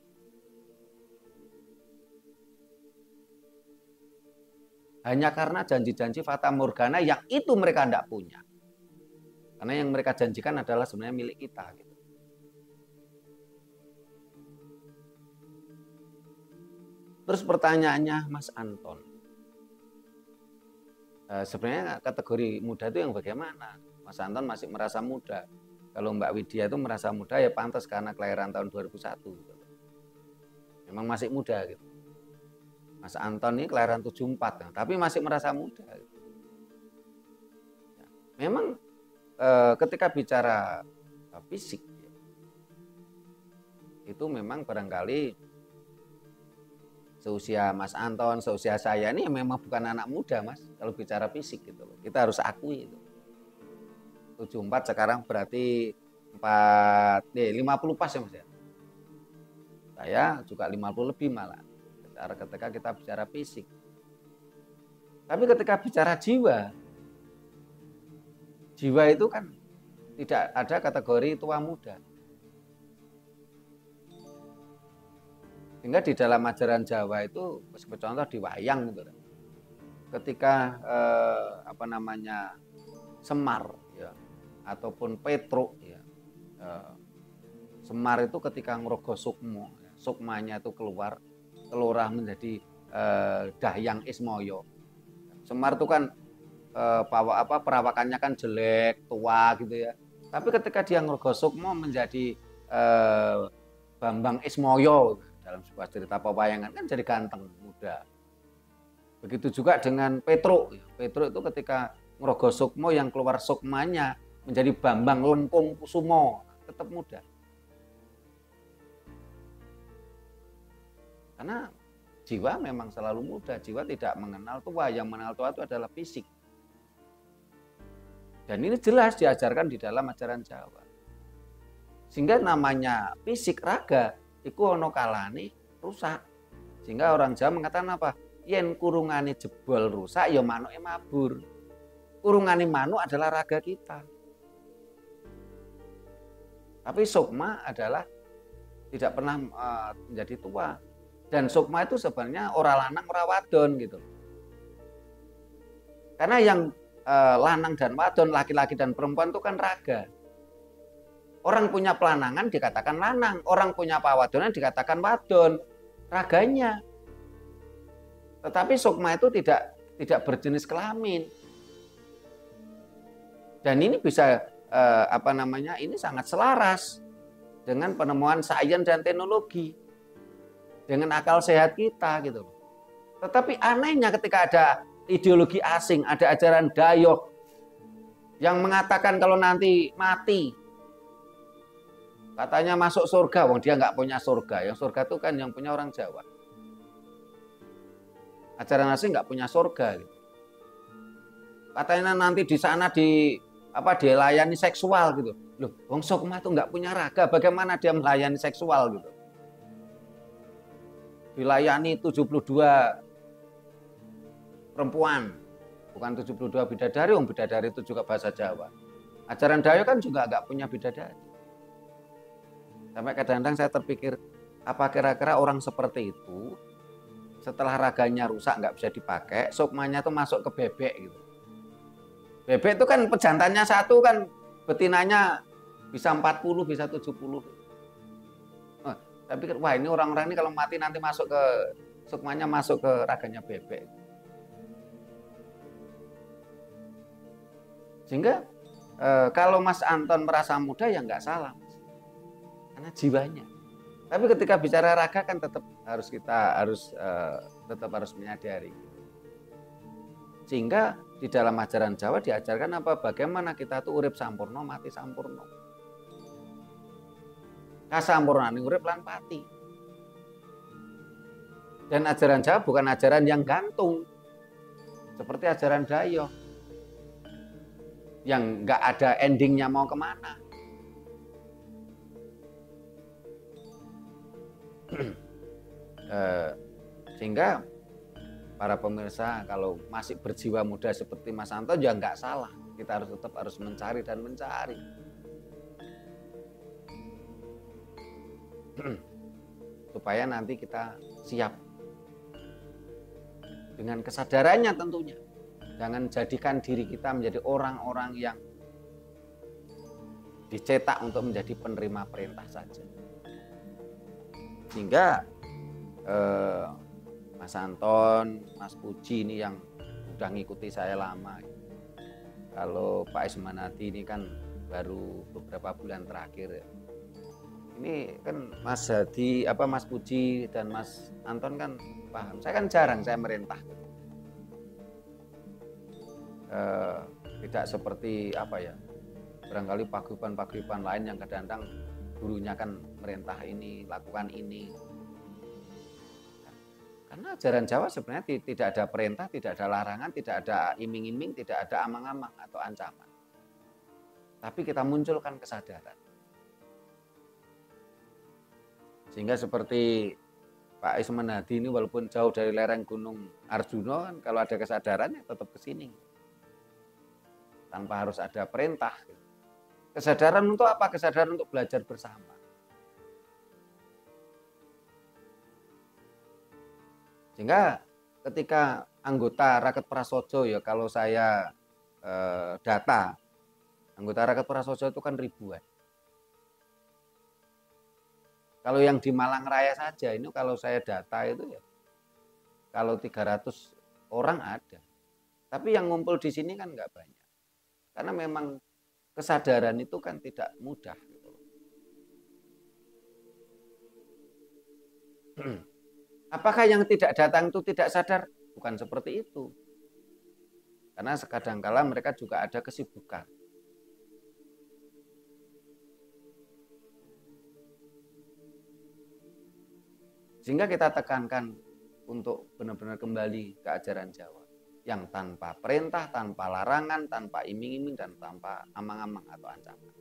Speaker 1: Hanya karena janji-janji fata morgana yang itu mereka tidak punya. Karena yang mereka janjikan adalah sebenarnya milik kita. Gitu. Terus pertanyaannya Mas Anton, sebenarnya kategori muda itu yang bagaimana? Mas Anton masih merasa muda. Kalau Mbak Widya itu merasa muda ya pantas karena kelahiran tahun 2001. Gitu. Memang masih muda gitu. Mas Anton ini kelahiran 74, tapi masih merasa muda. Gitu. Ya, memang ketika bicara fisik, itu memang barangkali seusia Mas Anton, seusia saya ini memang bukan anak muda, Mas. Kalau bicara fisik gitu loh. Kita harus akui itu. 74 sekarang berarti 50 pas ya, Mas ya. Saya juga 50 lebih malah. Ketika kita bicara fisik. Tapi ketika bicara jiwa itu kan tidak ada kategori tua muda. Sehingga di dalam ajaran Jawa itu seperti contoh di wayang gitu. Ketika Semar ya ataupun Petruk ya. Semar itu ketika ngrogo sukmo, ya, sukmanya itu keluar menjadi Dahyang Ismoyo. Semar itu kan perawakannya kan jelek, tua gitu ya. Tapi ketika dia ngrogo sukmo menjadi Bambang Ismoyo dalam sebuah cerita pewayangan kan jadi ganteng, muda. Begitu juga dengan Petruk. Petruk itu ketika ngrogo sukmo yang keluar sukmanya menjadi Bambang Lengkung Kusumo, tetap muda. Karena jiwa memang selalu muda, jiwa tidak mengenal tua, yang mengenal tua itu adalah fisik. Dan ini jelas diajarkan di dalam ajaran Jawa. Sehingga namanya fisik raga iku ono kalane rusak. Sehingga orang Jawa mengatakan apa? Yen kurungane jebol rusak ya manuke mabur. Kurungane manuk adalah raga kita. Tapi sukma adalah tidak pernah menjadi tua. Dan sukma itu sebenarnya ora lanang ora wadon gitu. Karena yang lanang dan wadon, laki-laki dan perempuan itu kan raga. Orang punya pelanangan dikatakan lanang, orang punya pawadonan dikatakan wadon, raganya. Tetapi sukma itu tidak berjenis kelamin. Dan ini bisa ini sangat selaras dengan penemuan sains dan teknologi, dengan akal sehat kita gitu. Tetapi anehnya ketika ada ideologi asing, ada ajaran Dayoh yang mengatakan kalau nanti mati Katanya masuk surga, wong dia nggak punya surga. Yang surga itu kan yang punya orang Jawa. Ajaran asing nggak punya surga. Gitu. Katanya nanti di sana dilayani seksual gitu. Loh, wong Sukma itu nggak punya raga, bagaimana dia melayani seksual gitu? Dilayani 72 perempuan, bukan 72 bidadari, wong bidadari itu juga bahasa Jawa. Ajaran Dayo kan juga nggak punya bidadari. Sampai kadang-kadang saya terpikir, apa kira-kira orang seperti itu setelah raganya rusak nggak bisa dipakai, sukmanya tuh masuk ke bebek gitu. Bebek itu kan pejantannya satu kan, betinanya bisa 40, bisa 70. Saya pikir, wah ini orang-orang ini kalau mati nanti masuk ke sukmanya, masuk ke raganya bebek. Sehingga kalau Mas Anton merasa muda ya nggak salah, karena jiwanya. Tapi ketika bicara raga kan tetap harus menyadari. Sehingga di dalam ajaran Jawa diajarkan apa? Bagaimana kita tuh urip sampurno, mati sampurno. Kasampurnane urip lan pati. Dan ajaran Jawa bukan ajaran yang gantung. Seperti ajaran Dayo. Yang nggak ada endingnya mau kemana. Sehingga para pemirsa kalau masih berjiwa muda seperti Mas Anton ya nggak salah. Kita tetap harus mencari dan mencari. Supaya nanti kita siap dengan kesadarannya tentunya. Jangan jadikan diri kita menjadi orang-orang yang dicetak untuk menjadi penerima perintah saja. Sehingga Mas Anton, Mas Puji ini yang udah ngikuti saya lama. Kalau Pak Ismanadi ini kan baru beberapa bulan terakhir. Ini kan Mas Hadi, Mas Puji dan Mas Anton kan paham. Saya kan jarang saya merintah. Tidak seperti barangkali paguyuban lain yang kadang-kadang gurunya kan merintah ini, lakukan ini. Karena ajaran Jawa sebenarnya tidak ada perintah, tidak ada larangan, tidak ada iming-iming, tidak ada amang-amang atau ancaman. Tapi kita munculkan kesadaran. Sehingga seperti Pak Ismanadi ini walaupun jauh dari lereng Gunung Arjuna kan kalau ada kesadarannya tetap ke sini. Tanpa harus ada perintah. Kesadaran untuk apa? Kesadaran untuk belajar bersama. Sehingga ketika anggota Raket Prasojo ya kalau saya data, anggota Raket Prasojo itu kan ribuan. Kalau yang di Malang Raya saja ini kalau saya data itu ya kalau 300 orang ada. Tapi yang ngumpul di sini kan nggak banyak. Karena memang kesadaran itu kan tidak mudah. Gitu. Apakah yang tidak datang itu tidak sadar? Bukan seperti itu. Karena kadang-kala mereka juga ada kesibukan. Sehingga kita tekankan untuk benar-benar kembali ke ajaran Jawa. Yang tanpa perintah, tanpa larangan, tanpa iming-iming, dan tanpa amang-amang atau ancaman.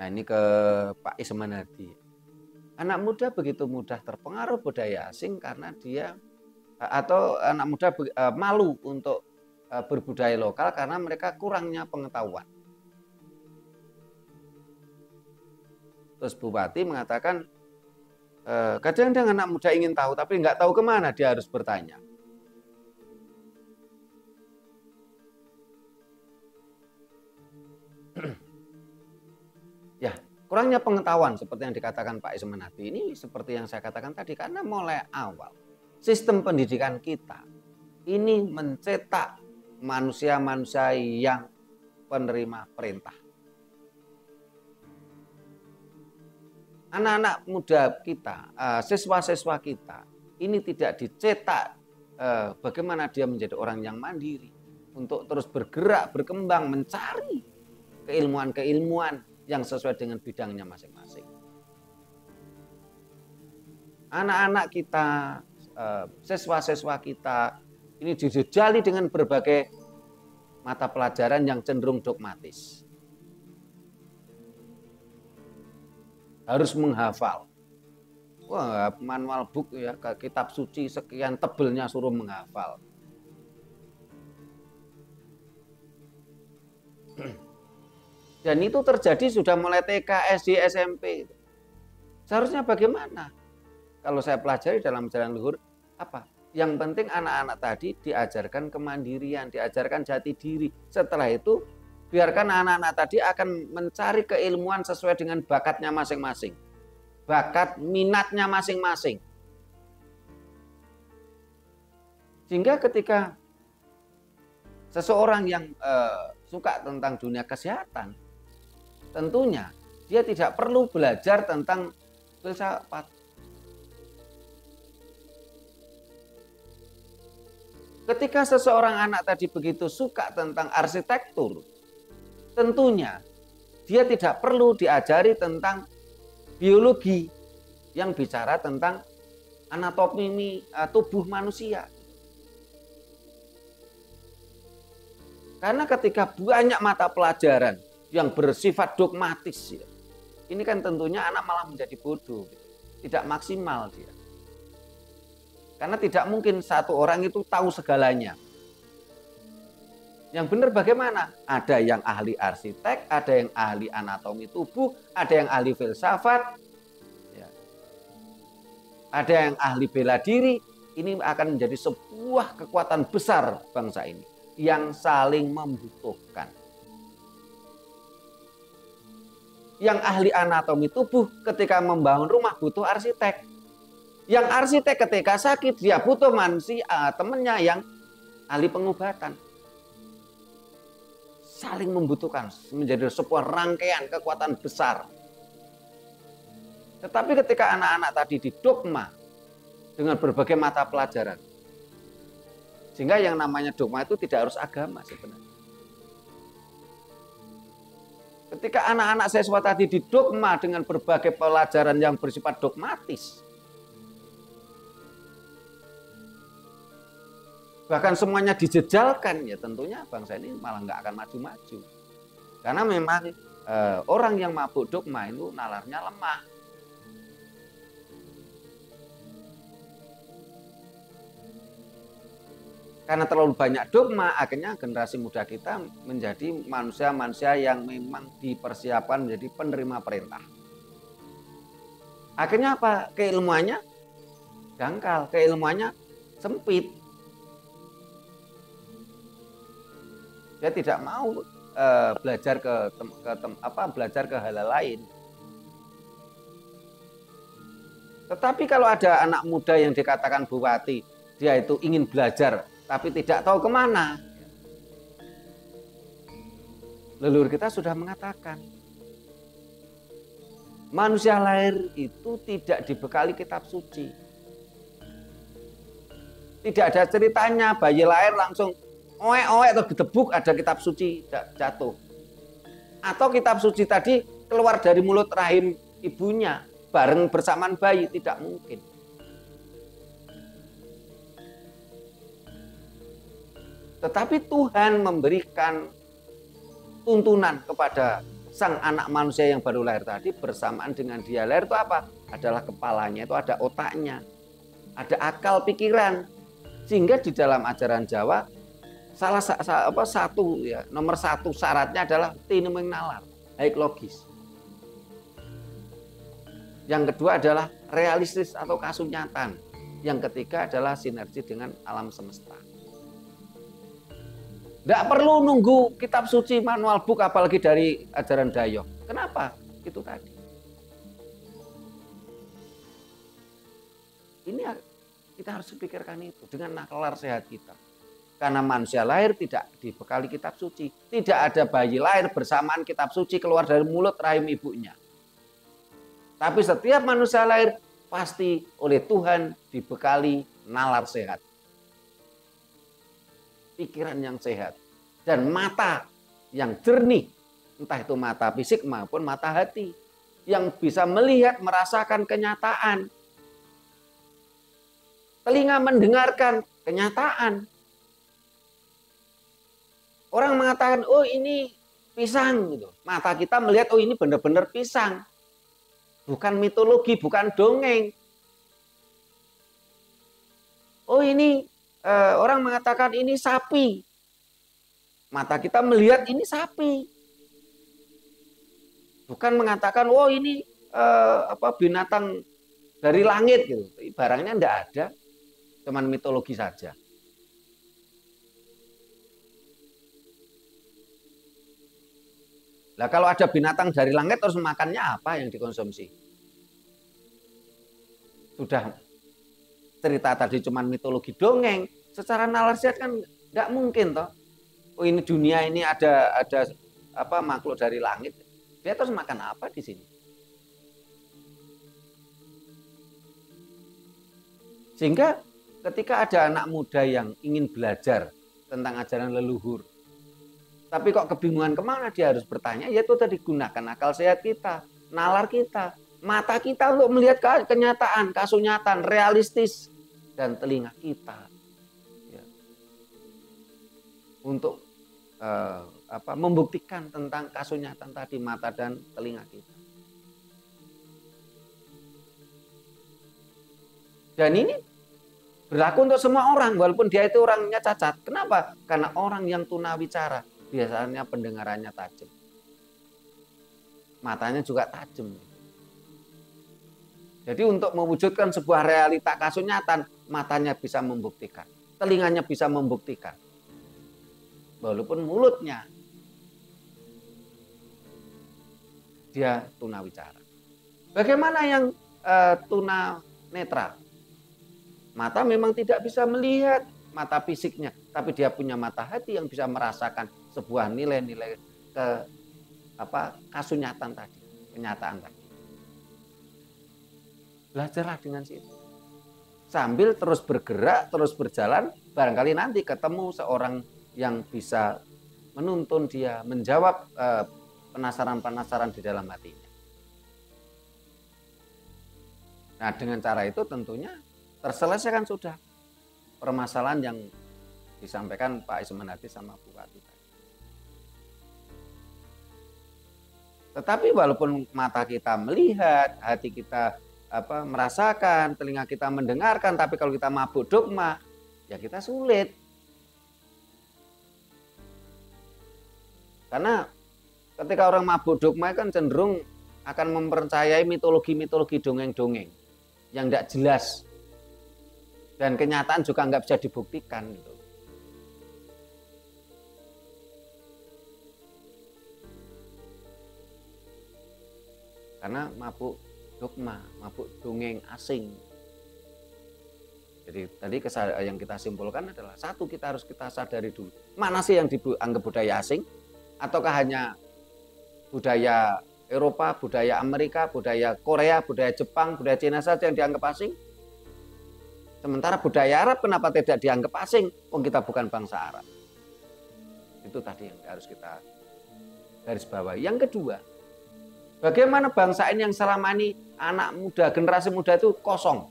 Speaker 1: Nah ini ke Pak Ismanadi. Anak muda begitu mudah terpengaruh budaya asing karena dia atau anak muda malu untuk berbudaya lokal karena mereka kurangnya pengetahuan. Terus Bupati mengatakan kadang-kadang anak muda ingin tahu tapi nggak tahu kemana dia harus bertanya. Ya, kurangnya pengetahuan seperti yang dikatakan Pak Ismanadi ini seperti yang saya katakan tadi karena mulai awal sistem pendidikan kita ini mencetak manusia-manusia yang penerima perintah. Anak-anak muda kita, siswa-siswa kita ini tidak dicetak bagaimana dia menjadi orang yang mandiri untuk terus bergerak, berkembang, mencari keilmuan-keilmuan yang sesuai dengan bidangnya masing-masing. Anak-anak kita, siswa-siswa kita ini dijejali dengan berbagai mata pelajaran yang cenderung dogmatis. Harus menghafal. Wah, manual book ya, kitab suci sekian tebelnya suruh menghafal. Dan itu terjadi sudah mulai TK, SD, SMP. Seharusnya bagaimana? Kalau saya pelajari dalam jalan luhur, apa? Yang penting anak-anak tadi diajarkan kemandirian, diajarkan jati diri. Setelah itu, biarkan anak-anak tadi akan mencari keilmuan sesuai dengan bakatnya masing-masing. Bakat minatnya masing-masing. Sehingga ketika seseorang yang suka tentang dunia kesehatan, tentunya dia tidak perlu belajar tentang filsafat. Ketika seseorang anak tadi begitu suka tentang arsitektur, tentunya dia tidak perlu diajari tentang biologi yang bicara tentang anatomi tubuh manusia. Karena ketika banyak mata pelajaran yang bersifat dogmatis, ini kan tentunya anak malah menjadi bodoh, tidak maksimal dia. Karena tidak mungkin satu orang itu tahu segalanya. Yang benar bagaimana? Ada yang ahli arsitek, ada yang ahli anatomi tubuh, ada yang ahli filsafat, ada yang ahli bela diri. Ini akan menjadi sebuah kekuatan besar bangsa ini yang saling membutuhkan. Yang ahli anatomi tubuh ketika membangun rumah butuh arsitek. Yang arsitek ketika sakit dia butuh manusia, temannya yang ahli pengobatan. Saling membutuhkan menjadi sebuah rangkaian kekuatan besar. Tetapi ketika anak-anak tadi didogma dengan berbagai mata pelajaran, sehingga yang namanya dogma itu tidak harus agama sebenarnya. Ketika anak-anak siswa tadi didogma dengan berbagai pelajaran yang bersifat dogmatis, bahkan semuanya dijejalkan, ya tentunya bangsa ini malah nggak akan maju-maju. Karena memang orang yang mabuk dogma itu nalarnya lemah. Karena terlalu banyak dogma, akhirnya generasi muda kita menjadi manusia-manusia yang memang dipersiapkan menjadi penerima perintah. Akhirnya apa? Keilmuannya dangkal, keilmuannya sempit. Dia tidak mau belajar belajar ke hal lain. Tetapi kalau ada anak muda yang dikatakan Buwati, dia itu ingin belajar tapi tidak tahu kemana. Leluhur kita sudah mengatakan, manusia lahir itu tidak dibekali kitab suci. Tidak ada ceritanya bayi lahir langsung oek-oek atau ditebuk ada kitab suci jatuh. Atau kitab suci tadi keluar dari mulut rahim ibunya bareng bersamaan bayi, tidak mungkin. Tetapi Tuhan memberikan tuntunan kepada sang anak manusia yang baru lahir tadi, bersamaan dengan dia lahir itu apa? Adalah kepalanya, itu ada otaknya, ada akal pikiran. Sehingga di dalam ajaran Jawa nomor satu syaratnya adalah tinuming nalar, baik logis. Yang kedua adalah realistis atau kasunyatan. Yang ketiga adalah sinergi dengan alam semesta. Tidak perlu nunggu kitab suci, manual book, apalagi dari ajaran Dayok. Kenapa? Itu tadi. Ini kita harus pikirkan itu dengan nalar sehat kita. Karena manusia lahir tidak dibekali kitab suci. Tidak ada bayi lahir bersamaan kitab suci keluar dari mulut rahim ibunya. Tapi setiap manusia lahir pasti oleh Tuhan dibekali nalar sehat. Pikiran yang sehat dan mata yang jernih, entah itu mata fisik maupun mata hati, yang bisa melihat, merasakan kenyataan. Telinga mendengarkan kenyataan. Orang mengatakan, oh ini pisang gitu. Mata kita melihat, oh ini benar-benar pisang. Bukan mitologi, bukan dongeng. Oh ini orang mengatakan ini sapi. Mata kita melihat ini sapi. Bukan mengatakan, oh ini binatang dari langit gitu. Barangnya enggak ada, cuman mitologi saja. Nah, kalau ada binatang dari langit terus makannya apa yang dikonsumsi? Sudah cerita tadi cuman mitologi dongeng, secara nalarsiat kan nggak mungkin toh. Oh ini dunia ini ada makhluk dari langit. Dia terus makan apa di sini? Sehingga ketika ada anak muda yang ingin belajar tentang ajaran leluhur, tapi kok kebingungan kemana dia harus bertanya, yaitu tadi gunakan akal sehat kita, nalar kita, mata kita untuk melihat kenyataan, kasunyatan, realistis, dan telinga kita ya, untuk membuktikan tentang kasunyatan tadi, mata dan telinga kita. Dan ini berlaku untuk semua orang, walaupun dia itu orangnya cacat. Kenapa? Karena orang yang tunawicara biasanya pendengarannya tajam. Matanya juga tajam. Jadi untuk mewujudkan sebuah realita kasunyatan, matanya bisa membuktikan, telinganya bisa membuktikan. Walaupun mulutnya dia tunawicara. Bagaimana yang tunanetra? Mata memang tidak bisa melihat mata fisiknya, tapi dia punya mata hati yang bisa merasakan sebuah nilai-nilai kasunyatan tadi, kenyataan tadi. Belajarlah dengan situ. Sambil terus bergerak, terus berjalan, barangkali nanti ketemu seorang yang bisa menuntun dia, menjawab penasaran-penasaran di dalam hatinya. Nah, dengan cara itu tentunya terselesaikan sudah permasalahan yang disampaikan Pak Ismanati sama Bu Wati. Tetapi walaupun mata kita melihat, hati kita merasakan, telinga kita mendengarkan, tapi kalau kita mabuk dogma, ya kita sulit. Karena ketika orang mabuk dogma kan cenderung akan mempercayai mitologi-mitologi dongeng-dongeng yang tidak jelas. Dan kenyataan juga nggak bisa dibuktikan gitu. Karena mabuk dogma, mabuk dongeng asing. Jadi tadi yang kita simpulkan adalah satu, kita harus kita sadari dulu. Mana sih yang dianggap budaya asing? Ataukah hanya budaya Eropa, budaya Amerika, budaya Korea, budaya Jepang, budaya Cina saja yang dianggap asing? Sementara budaya Arab kenapa tidak dianggap asing? Kita bukan bangsa Arab. Itu tadi yang harus kita garis bawahi. Yang kedua, bagaimana bangsa ini yang selama ini anak muda, generasi muda itu kosong.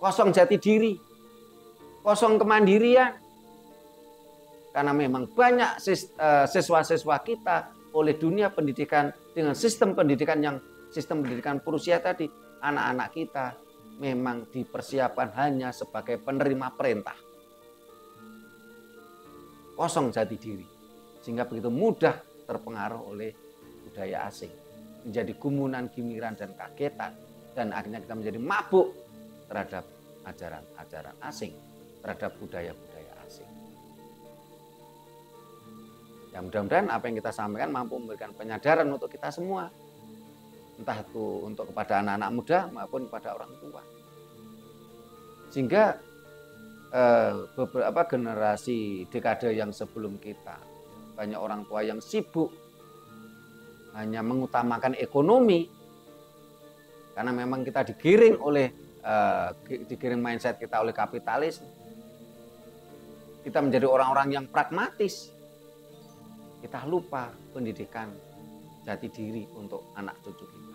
Speaker 1: Kosong jati diri. Kosong kemandirian. Karena memang banyak siswa-siswa kita oleh dunia pendidikan dengan sistem pendidikan Prusia tadi, anak-anak kita memang dipersiapkan hanya sebagai penerima perintah. Kosong jati diri. Sehingga begitu mudah terpengaruh oleh budaya asing. Menjadi gumunan, gimiran, dan kagetan. Dan akhirnya kita menjadi mabuk terhadap ajaran-ajaran asing. Terhadap budaya-budaya asing. Ya mudah-mudahan apa yang kita sampaikan mampu memberikan penyadaran untuk kita semua. Entah itu untuk kepada anak-anak muda maupun kepada orang tua. Sehingga beberapa generasi dekade yang sebelum kita, banyak orang tua yang sibuk hanya mengutamakan ekonomi. Karena memang kita digiring mindset kita oleh kapitalis. Kita menjadi orang-orang yang pragmatis. kita lupa pendidikan jati diri untuk anak cucu kita.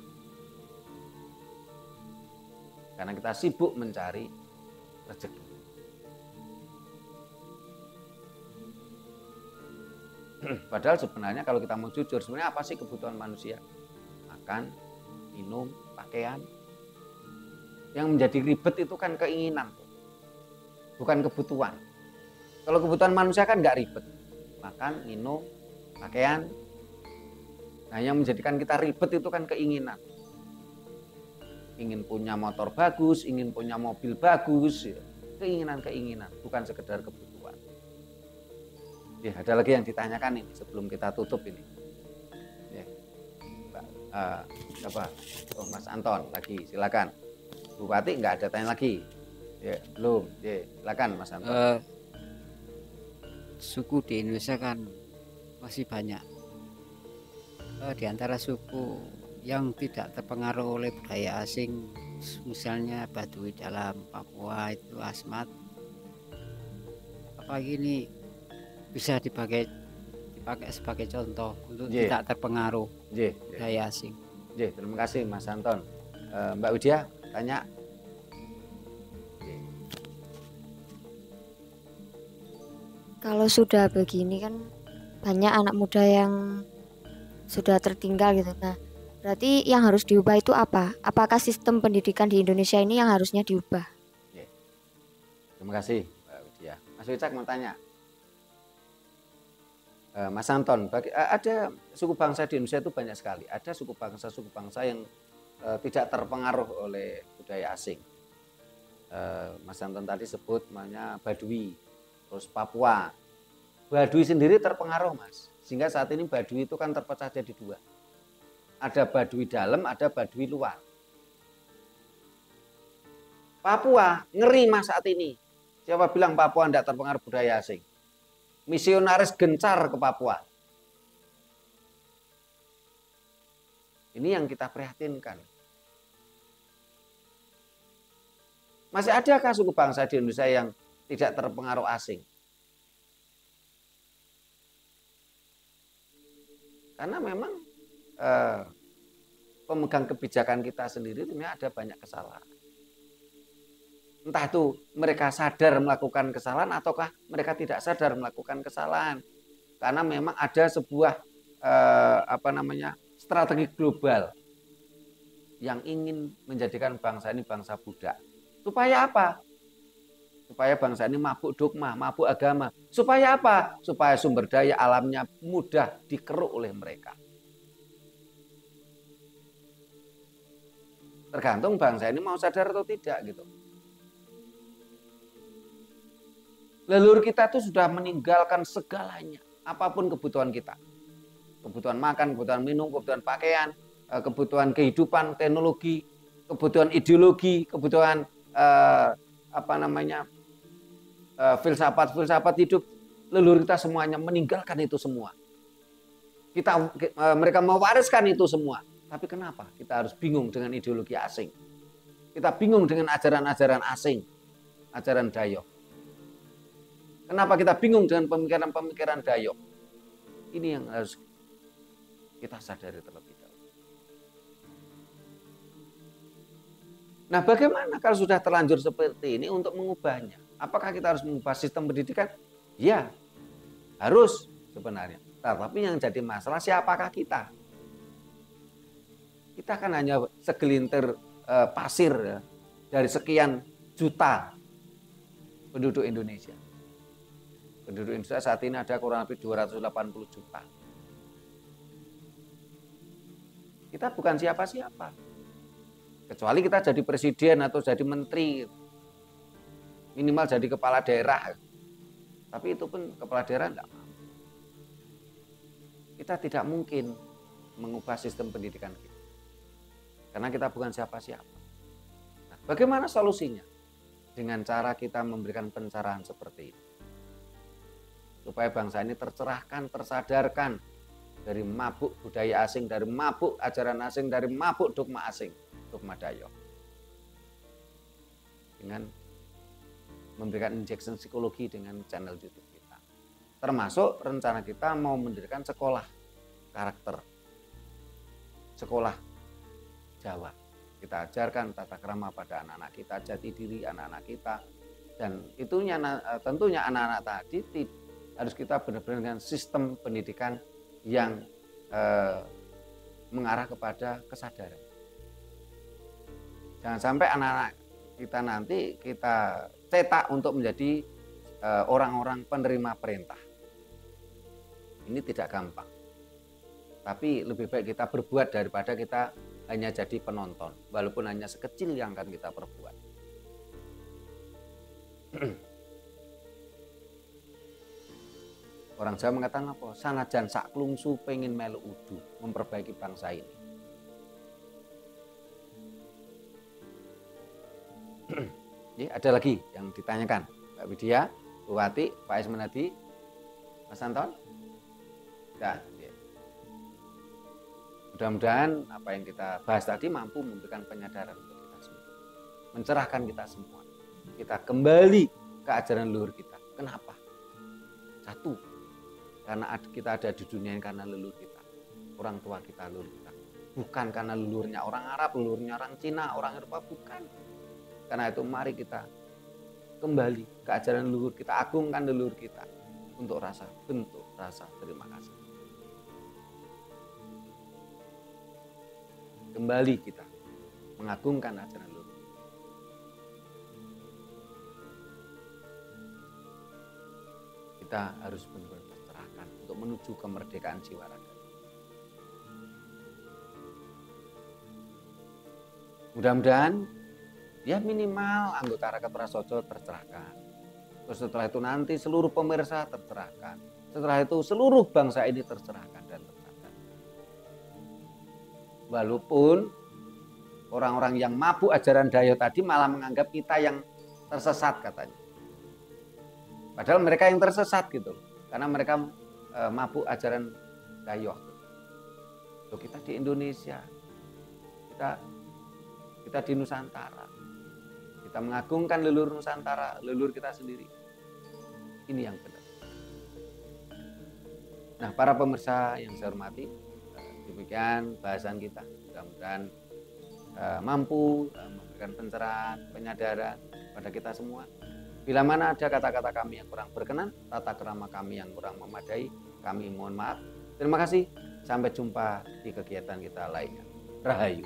Speaker 1: Karena kita sibuk mencari rezeki. Padahal sebenarnya kalau kita mau jujur, sebenarnya apa sih kebutuhan manusia? Makan, minum, pakaian. Yang menjadi ribet itu kan keinginan, bukan kebutuhan. Kalau kebutuhan manusia kan nggak ribet. Makan, minum, pakaian. Nah, yang menjadikan kita ribet itu kan keinginan. Ingin punya motor bagus, ingin punya mobil bagus, ya. Keinginan-keinginan, bukan sekedar kebutuhan. Ya, ada lagi yang ditanyakan ini sebelum kita tutup ini. Ya. Siapa? Oh, Mas Anton lagi, silakan. Bupati nggak ada tanya lagi. Ya, belum. Ya, silakan Mas Anton.
Speaker 3: Suku di Indonesia kan masih banyak. Di antara suku yang tidak terpengaruh oleh budaya asing, misalnya Baduy dalam Papua itu Asmat, apa gini bisa dipakai sebagai contoh untuk tidak terpengaruh budaya asing.
Speaker 1: Terima kasih Mas Anton. Mbak Widya tanya.
Speaker 2: Kalau sudah begini kan banyak anak muda yang sudah tertinggal gitu. Nah, berarti yang harus diubah itu apa? Apakah sistem pendidikan di Indonesia ini yang harusnya diubah?
Speaker 1: Terima kasih Mbak Widya. Mas Wicak mau tanya. Mas Anton, ada suku bangsa di Indonesia itu banyak sekali. Ada suku bangsa yang tidak terpengaruh oleh budaya asing. Mas Anton tadi sebut namanya Baduy, terus Papua. Baduy sendiri terpengaruh, Mas. Sehingga saat ini Baduy itu kan terpecah jadi dua. Ada Baduy dalam, ada Baduy luar. Papua ngeri Mas saat ini. Siapa bilang Papua tidak terpengaruh budaya asing? Misionaris gencar ke Papua. Ini yang kita prihatinkan. Masih adakah suku bangsa di Indonesia yang tidak terpengaruh asing? Karena memang pemegang kebijakan kita sendiri sebenarnya ada banyak kesalahan. Entah itu mereka sadar melakukan kesalahan ataukah mereka tidak sadar melakukan kesalahan. Karena memang ada sebuah strategi global yang ingin menjadikan bangsa ini bangsa budak. Supaya apa? Supaya bangsa ini mabuk dogma, mabuk agama. Supaya apa? Supaya sumber daya alamnya mudah dikeruk oleh mereka. Tergantung bangsa ini mau sadar atau tidak gitu. Leluhur kita itu sudah meninggalkan segalanya, apapun kebutuhan kita. Kebutuhan makan, kebutuhan minum, kebutuhan pakaian, kebutuhan kehidupan, teknologi, kebutuhan ideologi, kebutuhan filsafat hidup. Leluhur kita semuanya meninggalkan itu semua. Mereka mewariskan itu semua. Tapi kenapa kita harus bingung dengan ideologi asing? Kita bingung dengan ajaran-ajaran asing, ajaran Dayok. Kenapa kita bingung dengan pemikiran-pemikiran Dayok? Ini yang harus kita sadari terlebih dahulu. Nah, bagaimana kalau sudah terlanjur seperti ini untuk mengubahnya? Apakah kita harus mengubah sistem pendidikan? Ya, harus sebenarnya. Tapi yang jadi masalah siapakah kita? Kita kan hanya segelintir pasir ya, dari sekian juta penduduk Indonesia. Penduduk Indonesia saat ini ada kurang lebih 280 juta. Kita bukan siapa-siapa. Kecuali kita jadi presiden atau jadi menteri. Minimal jadi kepala daerah. Tapi itu pun kepala daerah enggak mau. Kita tidak mungkin mengubah sistem pendidikan kita. Karena kita bukan siapa-siapa. Nah, bagaimana solusinya? Dengan cara kita memberikan pencerahan seperti ini. Supaya bangsa ini tercerahkan, tersadarkan dari mabuk budaya asing, dari mabuk ajaran asing, dari mabuk dogma asing, dogma Dayok. Dengan memberikan injection psikologi dengan channel YouTube kita. Termasuk rencana kita mau mendirikan sekolah karakter, sekolah Jawa. Kita ajarkan tata krama pada anak-anak kita, jati diri anak-anak kita. Dan itunya tentunya anak-anak tadi harus kita benar-benar dengan sistem pendidikan yang mengarah kepada kesadaran. Jangan sampai anak-anak kita nanti kita cetak untuk menjadi orang-orang penerima perintah. Ini tidak gampang. Tapi lebih baik kita berbuat daripada kita hanya jadi penonton, walaupun hanya sekecil yang akan kita perbuat. Orang Jawa mengatakan apa? Sanajan sak klungsu pengen melu udu, memperbaiki bangsa ini. Ya, ada lagi yang ditanyakan, Mbak Widya, Bu Wati, Pak Ismenadi, Mas Anton? Ya. Mudah-mudahan apa yang kita bahas tadi mampu memberikan penyadaran untuk kita semua, mencerahkan kita semua. Kita kembali ke ajaran leluhur kita. Kenapa? Satu, karena kita ada di dunia ini karena leluhur kita, orang tua kita, leluhur kita. Bukan karena leluhurnya orang Arab, leluhurnya orang Cina, orang Eropa, bukan. Karena itu mari kita kembali ke ajaran leluhur kita, agungkan leluhur kita untuk bentuk rasa terima kasih. Kembali kita mengagungkan ajaran leluhur. Kita harus benar-benar tercerahkan untuk menuju kemerdekaan jiwa raga. Mudah-mudahan ya minimal anggota Rakyat Prasojo tercerahkan. Terus setelah itu nanti seluruh pemirsa tercerahkan. Setelah itu seluruh bangsa ini tercerahkan dan tercerahkan. Walaupun orang-orang yang mabuk ajaran Dayo tadi malah menganggap kita yang tersesat katanya. Padahal mereka yang tersesat gitu. Karena mereka mabuk ajaran Dayo. Loh, kita di Indonesia. Kita di Nusantara. Kita mengagungkan leluhur Nusantara, leluhur kita sendiri. Ini yang benar. Nah, para pemirsa yang saya hormati, demikian bahasan kita. Mudah-mudahan mampu memberikan pencerahan, penyadaran pada kita semua. Bila mana ada kata-kata kami yang kurang berkenan, tata krama kami yang kurang memadai, kami mohon maaf. Terima kasih. Sampai jumpa di kegiatan kita lainnya. Rahayu.